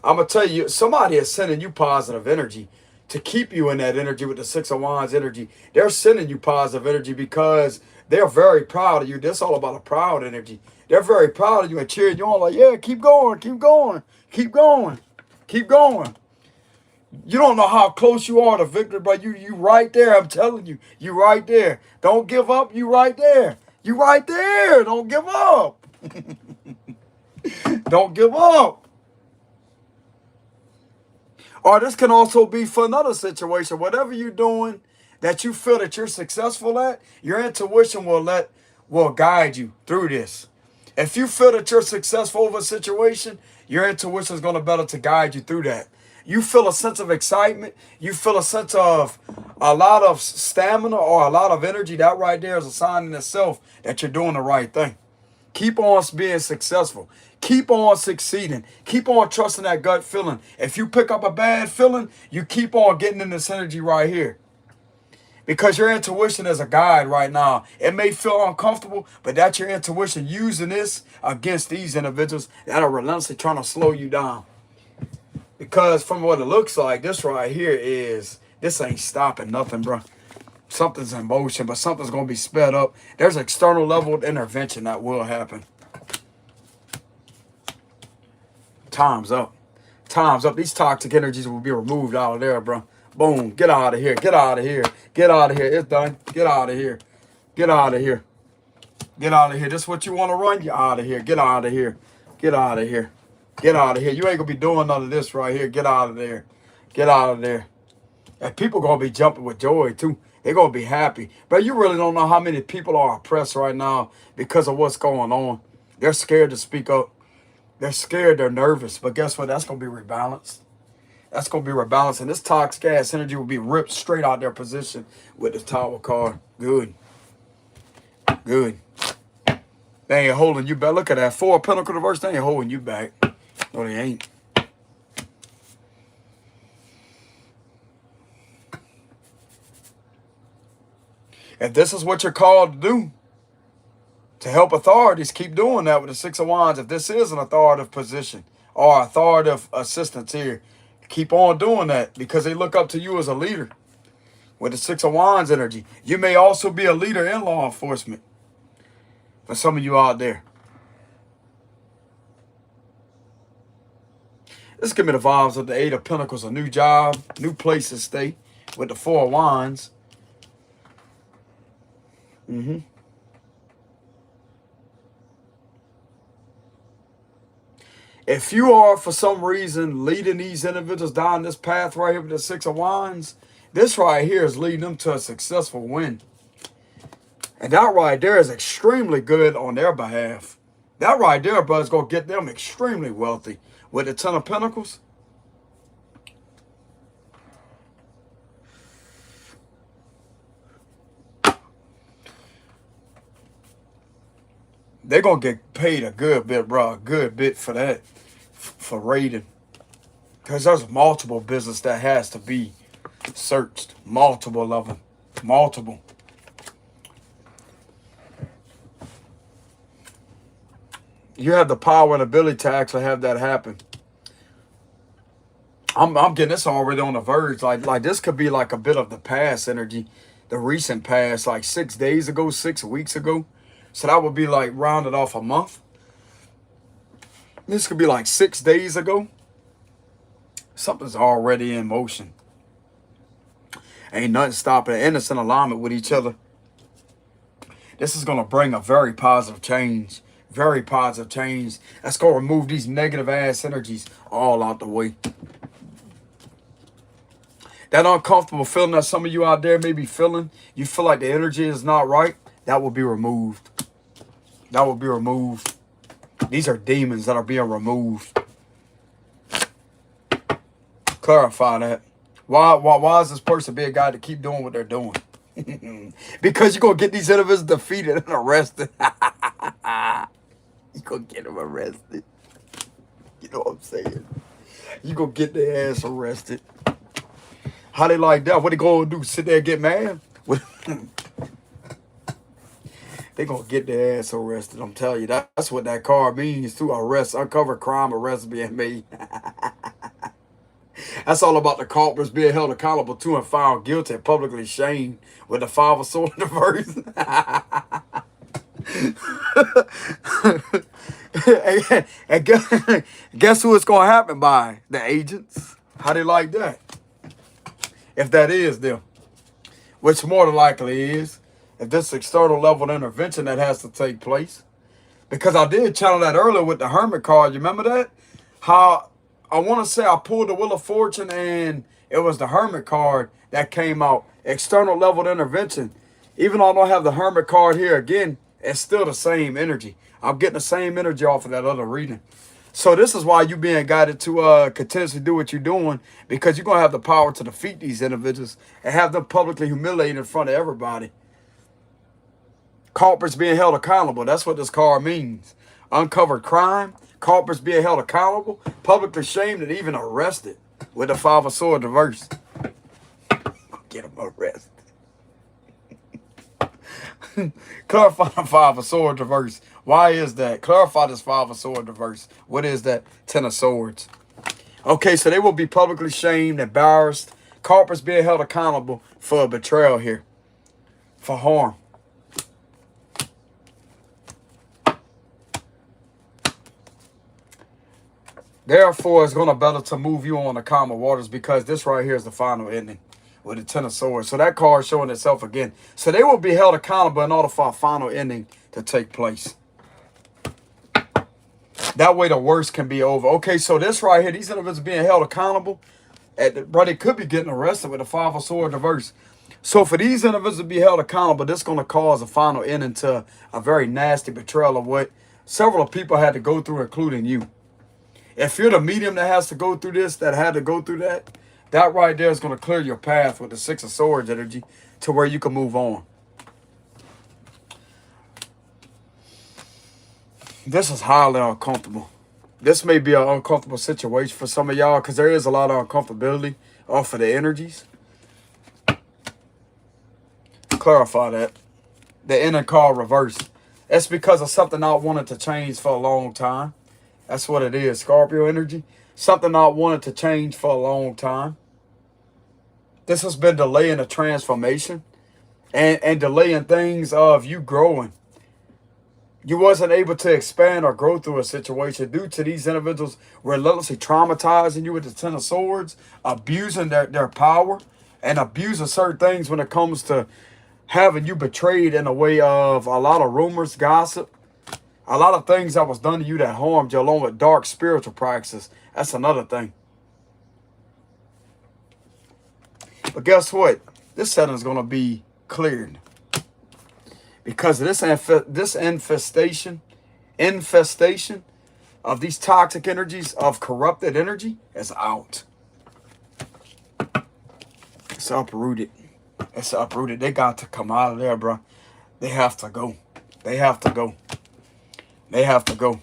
I'm going to tell you, somebody is sending you positive energy to keep you in that energy with the Six of Wands energy. They're sending you positive energy because they're very proud of you. This is all about a proud energy. They're very proud of you and cheering you on like, yeah, keep going, keep going, keep going, keep going. You don't know how close you are to victory, but you right there. I'm telling you, you right there. Don't give up. You right there. You right there. Don't give up. Don't give up. Or this can also be for another situation. Whatever you're doing that you feel that you're successful at, your intuition will guide you through this. If you feel that you're successful over a situation, your intuition is going to better to guide you through that. You feel a sense of excitement. You feel a sense of a lot of stamina or a lot of energy. That right there is a sign in itself that you're doing the right thing. Keep on being successful. Keep on succeeding. Keep on trusting that gut feeling. If you pick up a bad feeling, you keep on getting in this energy right here. Because your intuition is a guide right now. It may feel uncomfortable, but that's your intuition using this against these individuals that are relentlessly trying to slow you down. Because from what it looks like, this right here this ain't stopping nothing, bro. Something's in motion, but something's going to be sped up. There's external level of intervention that will happen. Time's up. Time's up. These toxic energies will be removed out of there, bro. Boom. Get out of here. Get out of here. Get out of here. It's done. Get out of here. Get out of here. Get out of here. This is what you want to run? You're out of here. Get out of here. Get out of here. Get out of here. You ain't going to be doing none of this right here. Get out of there. Get out of there. And people going to be jumping with joy, too. They're going to be happy. But you really don't know how many people are oppressed right now because of what's going on. They're scared to speak up. They're scared. They're nervous. But guess what? That's going to be rebalanced. That's going to be rebalanced. And this toxic gas energy will be ripped straight out their position with the Tower card. Good. Good. They ain't holding you back. Look at that. 4 of Pentacles reverse. They ain't holding you back. No, they ain't. If this is what you're called to do, to help authorities, keep doing that with the Six of Wands. If this is an authoritative position or authoritative assistance here, keep on doing that because they look up to you as a leader with the Six of Wands energy. You may also be a leader in law enforcement for some of you out there. This give me the vibes of the Eight of Pentacles, a new job, new place to stay with the Four of Wands. If you are, for some reason, leading these individuals down this path right here with the Six of Wands, this right here is leading them to a successful win. And that right there is extremely good on their behalf. That right there, bud, is going to get them extremely wealthy. With the Ten of Pentacles, they're going to get paid a good bit, bro. A good bit for that. For raiding. Because there's multiple business that has to be searched. Multiple of them. Multiple. You have the power and ability to actually have that happen. I'm getting this already on the verge. Like this could be like a bit of the past energy. The recent past, like 6 days ago, 6 weeks ago. So that would be like rounded off a month. This could be like 6 days ago. Something's already in motion. Ain't nothing stopping it. And it's in alignment with each other. This is going to bring a very positive change. Very positive change. That's going to remove these negative ass energies all out the way. That uncomfortable feeling that some of you out there may be feeling, you feel like the energy is not right, that will be removed. That will be removed. These are demons that are being removed. Clarify that. Why is this person being a guy to keep doing what they're doing? Because you're going to get these individuals defeated and arrested. You're going to get them arrested. You know what I'm saying? You're going to get their ass arrested. How they like that? What they going to do? Sit there and get mad? They going to get their ass arrested. I'm telling you, that's what that card means too. Arrest, uncover crime, arrest being made. That's all about the culprits being held accountable to and found guilty and publicly shamed with the Five of Swords in the verse. And guess who it's going to happen by? The agents. How they like that? If that is them. Which more than likely is. If this external level of intervention that has to take place. Because I did channel that earlier with the Hermit card. You remember that? How I want to say I pulled the Wheel of Fortune and it was the Hermit card that came out. External level of intervention. Even though I don't have the Hermit card here again, it's still the same energy. I'm getting the same energy off of that other reading. So this is why you're being guided to continuously do what you're doing, because you're going to have the power to defeat these individuals and have them publicly humiliated in front of everybody. Culprits being held accountable. That's what this card means. Uncovered crime. Culprits being held accountable. Publicly shamed and even arrested with the Five of Swords reverse. Get them arrested. Clarify the Five of Swords reverse. Why is that? Clarify this Five of Swords reverse. What is that? Ten of Swords. Okay, so they will be publicly shamed, embarrassed. Culprits being held accountable for betrayal here. For harm. Therefore, it's going to better to move you on the calmer waters, because this right here is the final ending with the Ten of Swords. So that card showing itself again. So they will be held accountable in order for a final ending to take place. That way the worst can be over. Okay, so this right here, these individuals being held accountable. Bro, they could be getting arrested with the Five of Swords reverse. So for these individuals to be held accountable, this is going to cause a final ending to a very nasty betrayal of what several people had to go through, including you. If you're the medium that has to go through this, that had to go through that, that right there is going to clear your path with the Six of Swords energy to where you can move on. This is highly uncomfortable. This may be an uncomfortable situation for some of y'all because there is a lot of uncomfortability off of the energies. Clarify that. The inner card reverse. That's because of something I wanted to change for a long time. That's what it is. Scorpio energy. Something I wanted to change for a long time. This has been delaying a transformation and delaying things of you growing. You wasn't able to expand or grow through a situation due to these individuals relentlessly traumatizing you with the Ten of Swords, abusing their power, and abusing certain things when it comes to having you betrayed in a way of a lot of rumors, gossip, a lot of things that was done to you that harmed you, along with dark spiritual practices. That's another thing. But guess what? This setting is going to be cleared. Because of this infestation of these toxic energies, of corrupted energy, is out. It's uprooted. It's uprooted. They got to come out of there, bro. They have to go. They have to go. They have to go.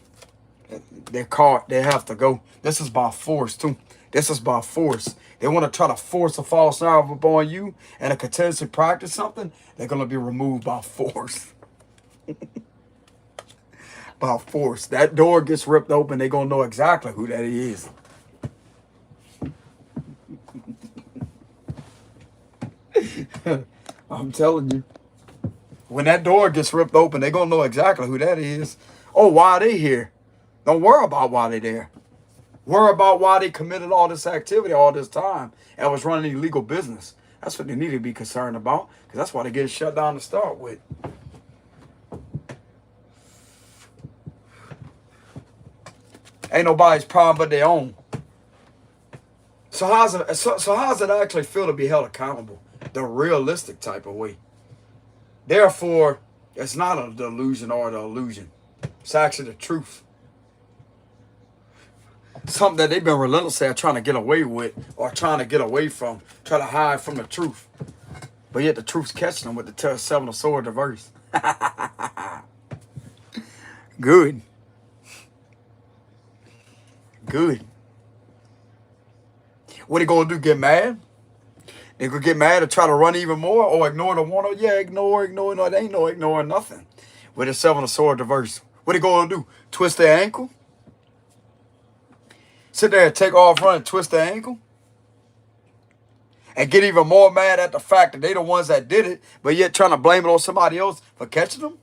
They're caught. They have to go. This is by force, too. This is by force. They want to try to force a false narrative upon you and to continuously practice something. They're going to be removed by force. By force. That door gets ripped open. They're going to know exactly who that is. I'm telling you. When that door gets ripped open, they're going to know exactly who that is. Oh, why are they here? Don't worry about why they're there. Worry about why they committed all this activity all this time and was running illegal business. That's what they need to be concerned about, because that's why they get shut down to start with. Ain't nobody's problem but their own. So how's it actually feel to be held accountable? The realistic type of way. Therefore, it's not a delusion or an illusion. It's actually the truth. Something that they've been relentlessly trying to get away with or trying to get away from, trying to hide from the truth. But yet the truth's catching them with the Seven of Swords reverse. Good. Good. What they gonna do, get mad? They gonna get mad and try to run even more or ignore the one? Yeah, ignore. No, they ain't no ignoring nothing. With the Seven of Swords reverse. What they gonna do? Twist their ankle? Sit there and take off running, twist their ankle? And get even more mad at the fact that they the ones that did it, but yet trying to blame it on somebody else for catching them?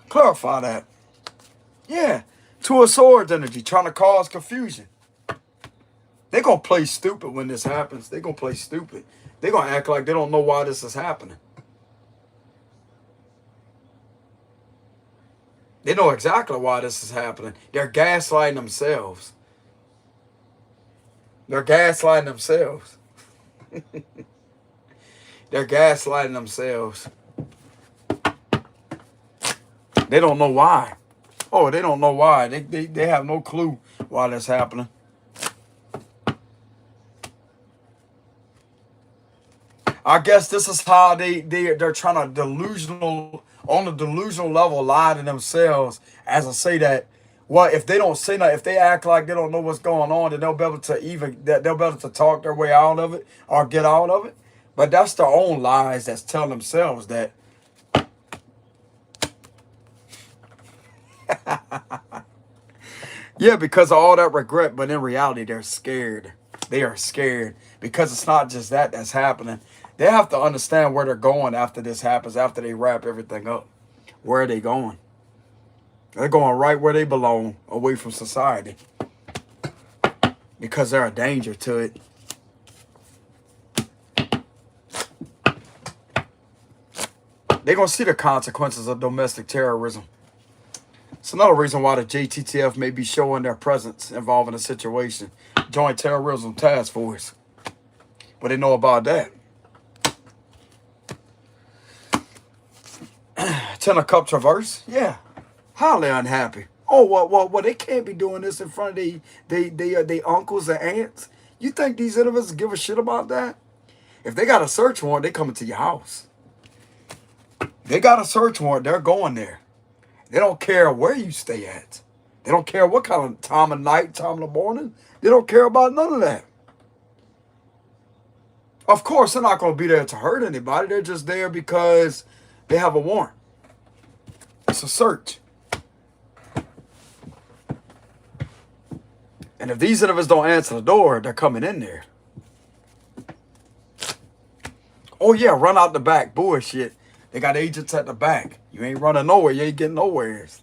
Clarify that. Yeah. Two of Swords energy, trying to cause confusion. They're going to play stupid when this happens. They're going to play stupid. They're going to act like they don't know why this is happening. They know exactly why this is happening. They're gaslighting themselves. They're gaslighting themselves. They're gaslighting themselves. They don't know why. Oh, they don't know why. They have no clue why that's happening. I guess this is how they're trying to on the delusional level lie to themselves, as I say that. Well, if they don't say nothing, if they act like they don't know what's going on, then they'll be able to talk their way out of it or get out of it. But that's their own lies that's telling themselves that. Yeah, because of all that regret, but in reality, they're scared. They are scared because it's not just that's happening. They have to understand where they're going after this happens, after they wrap everything up. Where are they going? They're going right where they belong, away from society. Because they're a danger to it. They're going to see the consequences of domestic terrorism. It's another reason why the JTTF may be showing their presence involving the situation. Joint Terrorism Task Force. But they know about that. Ten of Cups reverse? Yeah. Highly unhappy. Oh, well, they can't be doing this in front of they uncles and aunts. You think these individuals give a shit about that? If they got a search warrant, they coming to your house. They got a search warrant, they're going there. They don't care where you stay at. They don't care what kind of time of night, time of the morning. They don't care about none of that. Of course, they're not going to be there to hurt anybody. They're just there because they have a warrant. It's a search. And if these individuals don't answer the door, they're coming in there. Oh, yeah, run out the back. Bullshit. They got agents at the back. You ain't running nowhere. You ain't getting nowheres.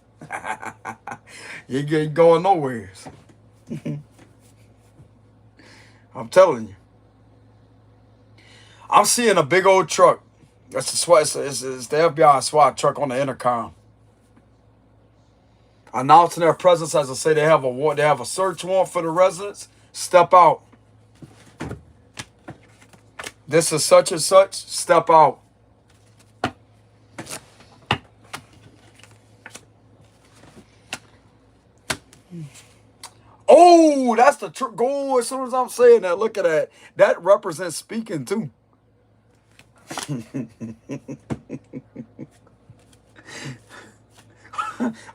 You ain't going nowheres. I'm telling you. I'm seeing a big old truck. It's the FBI SWAT truck on the intercom, announcing their presence as I say they have a search warrant for the residents. Step out. This is such and such. Step out. Oh, that's the truck. Go as soon as I'm saying that. Look at that. That represents speaking too.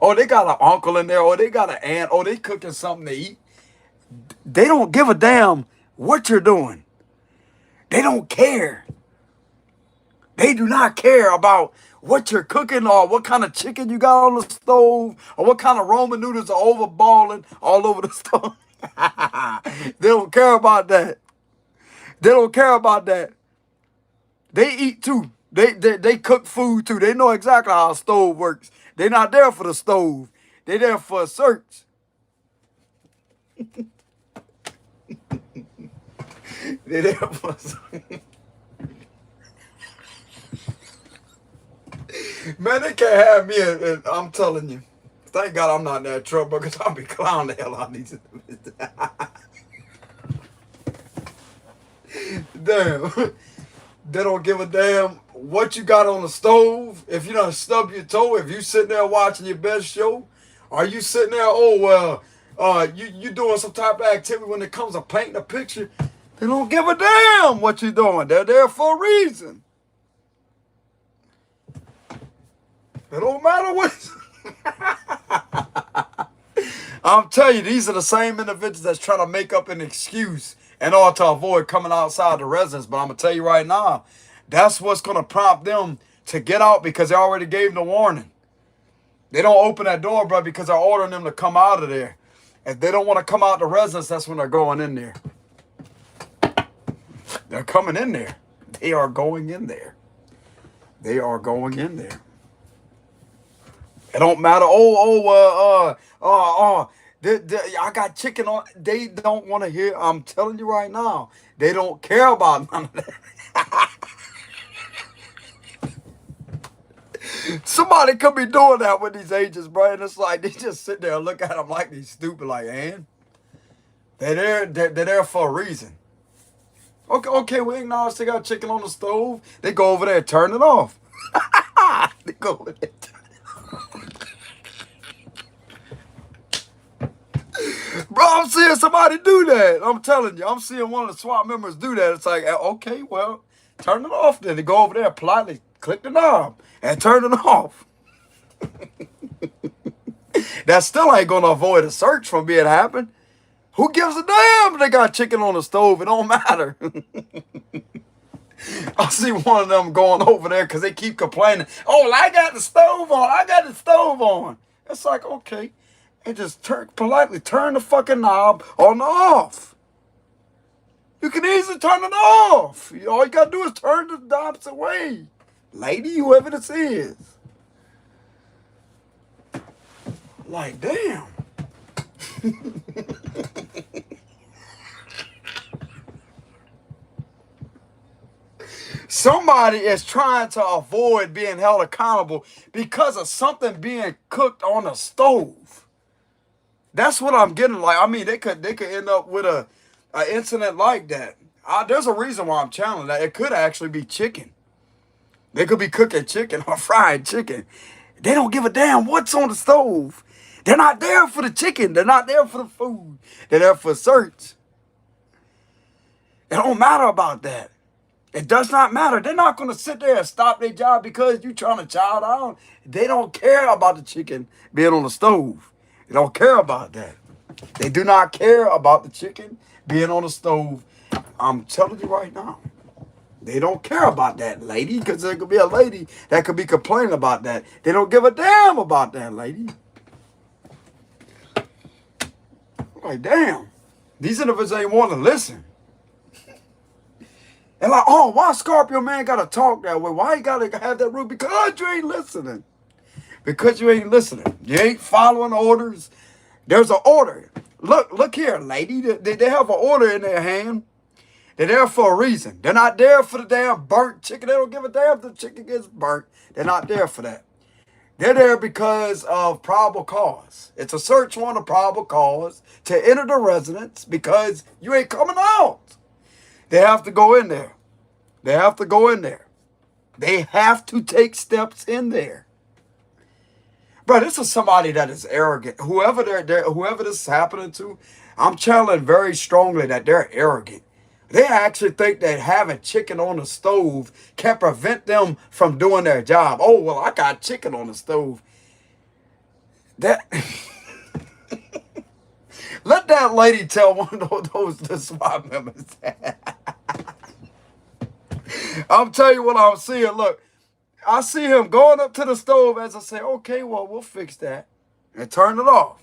Oh, they got an uncle in there. Oh, they got an aunt. Oh, they cooking something to eat. They don't give a damn what you're doing. They don't care. They do not care about what you're cooking or what kind of chicken you got on the stove or what kind of Roman noodles are overballing all over the stove. They don't care about that. They don't care about that. They eat too. They cook food too. They know exactly how a stove works. They're not there for the stove. They're there for a search. They're there for a search. Man, they can't have me, and I'm telling you. Thank God I'm not in that truck because I'll be clowning the hell out of these. Damn. They don't give a damn what you got on the stove. If you done stub your toe, if you sitting there watching your best show, are you sitting there, you doing some type of activity when it comes to painting a picture? They don't give a damn what you're doing. They're there for a reason. It don't matter what. I'm telling you, these are the same individuals that's trying to make up an excuse in order to avoid coming outside the residence. But I'm going to tell you right now, that's what's going to prompt them to get out because they already gave them the warning. They don't open that door, bro, because they're ordering them to come out of there. If they don't want to come out the residence, that's when they're going in there. They're coming in there. They are going in there. They are going in there. It don't matter. I got chicken on. They don't want to hear. I'm telling you right now. They don't care about none of that. Somebody could be doing that with these agents, bro. And it's like they just sit there and look at them like these stupid, like, and they're there for a reason. Okay, we acknowledge they got chicken on the stove. They go over there and turn it off. They go over there. Bro, I'm seeing somebody do that. I'm telling you. I'm seeing one of the SWAT members do that. It's like, okay, well, turn it off then. They go over there and politely click the knob and turn it off. That still ain't going to avoid a search from being happen. Who gives a damn if they got chicken on the stove? It don't matter. I see one of them going over there because they keep complaining. Oh, I got the stove on. I got the stove on. It's like, okay. And just politely turn the fucking knob on off. You can easily turn it off. All you gotta do is turn the opposite way. Lady, whoever this is. Like, damn. Somebody is trying to avoid being held accountable because of something being cooked on a stove. That's what I'm getting. Like, I mean, they could end up with an incident like that. There's a reason why I'm channeling that. It could actually be chicken. They could be cooking chicken or fried chicken. They don't give a damn what's on the stove. They're not there for the chicken. They're not there for the food. They're there for search. It don't matter about that. It does not matter. They're not going to sit there and stop their job because you're trying to chow down. They don't care about the chicken being on the stove. They don't care about that. They do not care about the chicken being on the stove. I'm telling you right now. They don't care about that, lady, because there could be a lady that could be complaining about that. They don't give a damn about that, lady. Like, damn. These individuals ain't want to listen. And like, oh, why Scorpio man got to talk that way? Why he got to have that rule? Because you ain't listening. Because you ain't listening. You ain't following orders. There's an order. Look here, lady. They have an order in their hand. They're there for a reason. They're not there for the damn burnt chicken. They don't give a damn if the chicken gets burnt. They're not there for that. They're there because of probable cause. It's a search warrant of probable cause to enter the residence because you ain't coming out. They have to go in there. They have to go in there. They have to take steps in there. Bro, this is somebody that is arrogant. Whoever whoever this is happening to, I'm challenging very strongly that they're arrogant. They actually think that having chicken on the stove can prevent them from doing their job. Oh, well, I got chicken on the stove. That let that lady tell one of those SWAT members. I'm telling you what I'm seeing. Look, I see him going up to the stove as I say, okay, well, we'll fix that. And turn it off.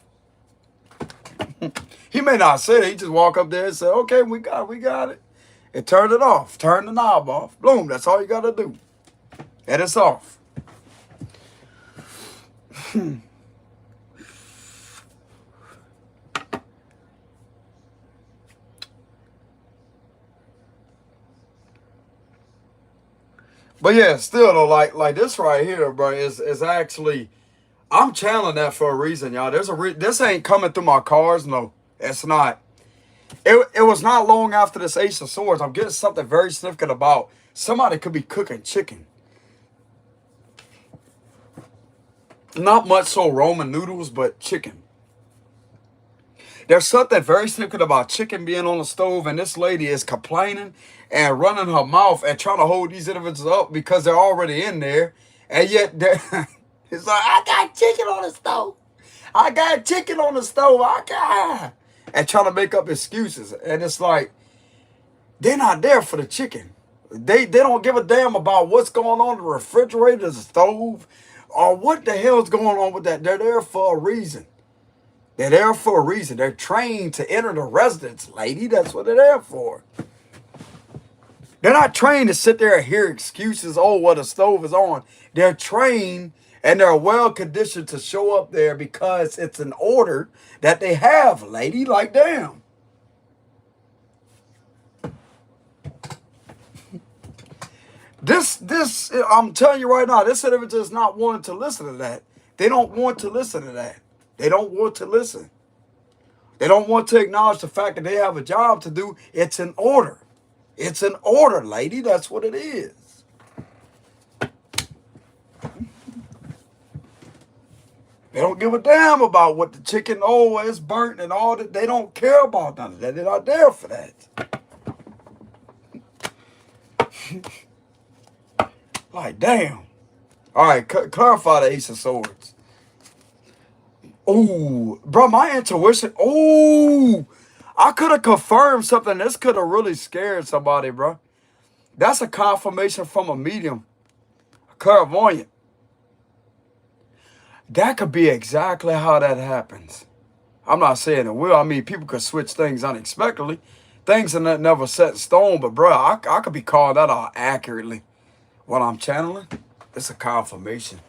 He may not say it. He just walk up there and say, okay, we got it. And turn it off. Turn the knob off. Boom, that's all you got to do. And it's off. But yeah, still though, like this right here, bro, is actually, I'm channeling that for a reason, y'all. This ain't coming through my cards, no, it's not. It was not long after this Ace of Swords. I'm getting something very significant about somebody could be cooking chicken. Not much so Roman noodles, but chicken. There's something very significant about chicken being on the stove, and this lady is complaining and running her mouth and trying to hold these individuals up because they're already in there. And yet, it's like, I got chicken on the stove. I got chicken on the stove. And trying to make up excuses. And it's like, they're not there for the chicken. They don't give a damn about what's going on in the refrigerator, the stove, or what the hell's going on with that. They're there for a reason. They're there for a reason. They're trained to enter the residence, lady. That's what they're there for. They're not trained to sit there and hear excuses, oh, well, the stove is on. They're trained and they're well conditioned to show up there because it's an order that they have, lady. Like, damn. This, I'm telling you right now, this individual is not wanting to listen to that. They don't want to listen to that. They don't want to listen. They don't want to acknowledge the fact that they have a job to do. It's an order. It's an order, lady. That's what it is. They don't give a damn about what the chicken, oh, is burnt and all that. They don't care about none of that. They're not there for that. Like, damn. All right, clarify the Ace of Swords. Oh, bro, my intuition. Oh, I could have confirmed something. This could have really scared somebody, bro. That's a confirmation from a medium, a clairvoyant. That could be exactly how that happens. I'm not saying it will. I mean, people could switch things unexpectedly. Things are never set in stone, but bro, I could be calling that out accurately. What I'm channeling, it's a confirmation.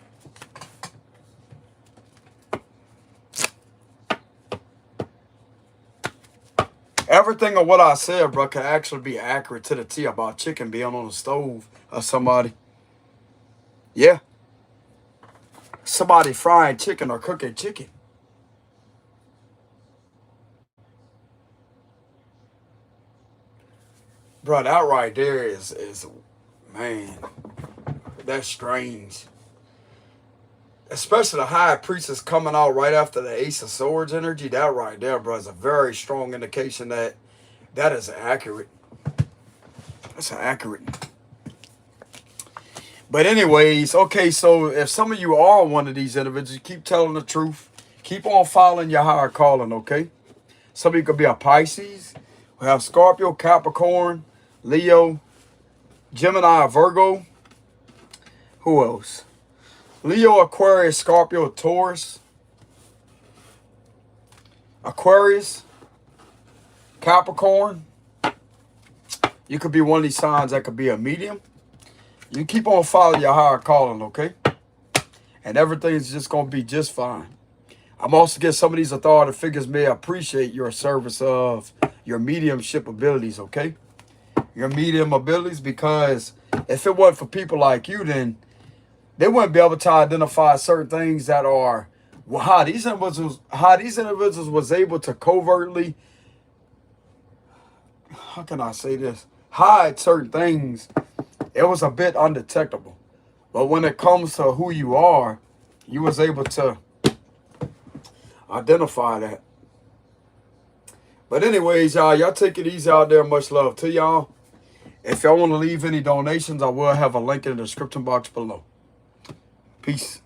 Everything of what I said, bro, could actually be accurate to the T about chicken being on the stove of somebody. Yeah. Somebody frying chicken or cooking chicken. Bro, that right there is man, that's strange. especially the high priestess coming out right after the Ace of Swords energy, that right there, bro, is a very strong indication that that is accurate. That's accurate. But anyways, okay, so if some of you are one of these individuals, keep telling the truth. Keep on following your higher calling, okay? Some of you could be a Pisces. We have Scorpio, Capricorn, Leo, Gemini, Virgo. Who else? Leo, Aquarius, Scorpio, Taurus, Aquarius, Capricorn. You could be one of these signs that could be a medium. You keep on following your higher calling, okay? And everything's just going to be just fine. I'm also getting some of these authority figures may appreciate your service of your mediumship abilities, okay? Your medium abilities, because if it wasn't for people like you, then they wouldn't be able to identify certain things that are, well, how these individuals was able to covertly, how can I say this, hide certain things. It was a bit undetectable. But when it comes to who you are, you was able to identify that. But anyways, y'all take it easy out there. Much love to y'all. If y'all want to leave any donations, I will have a link in the description box below. Peace.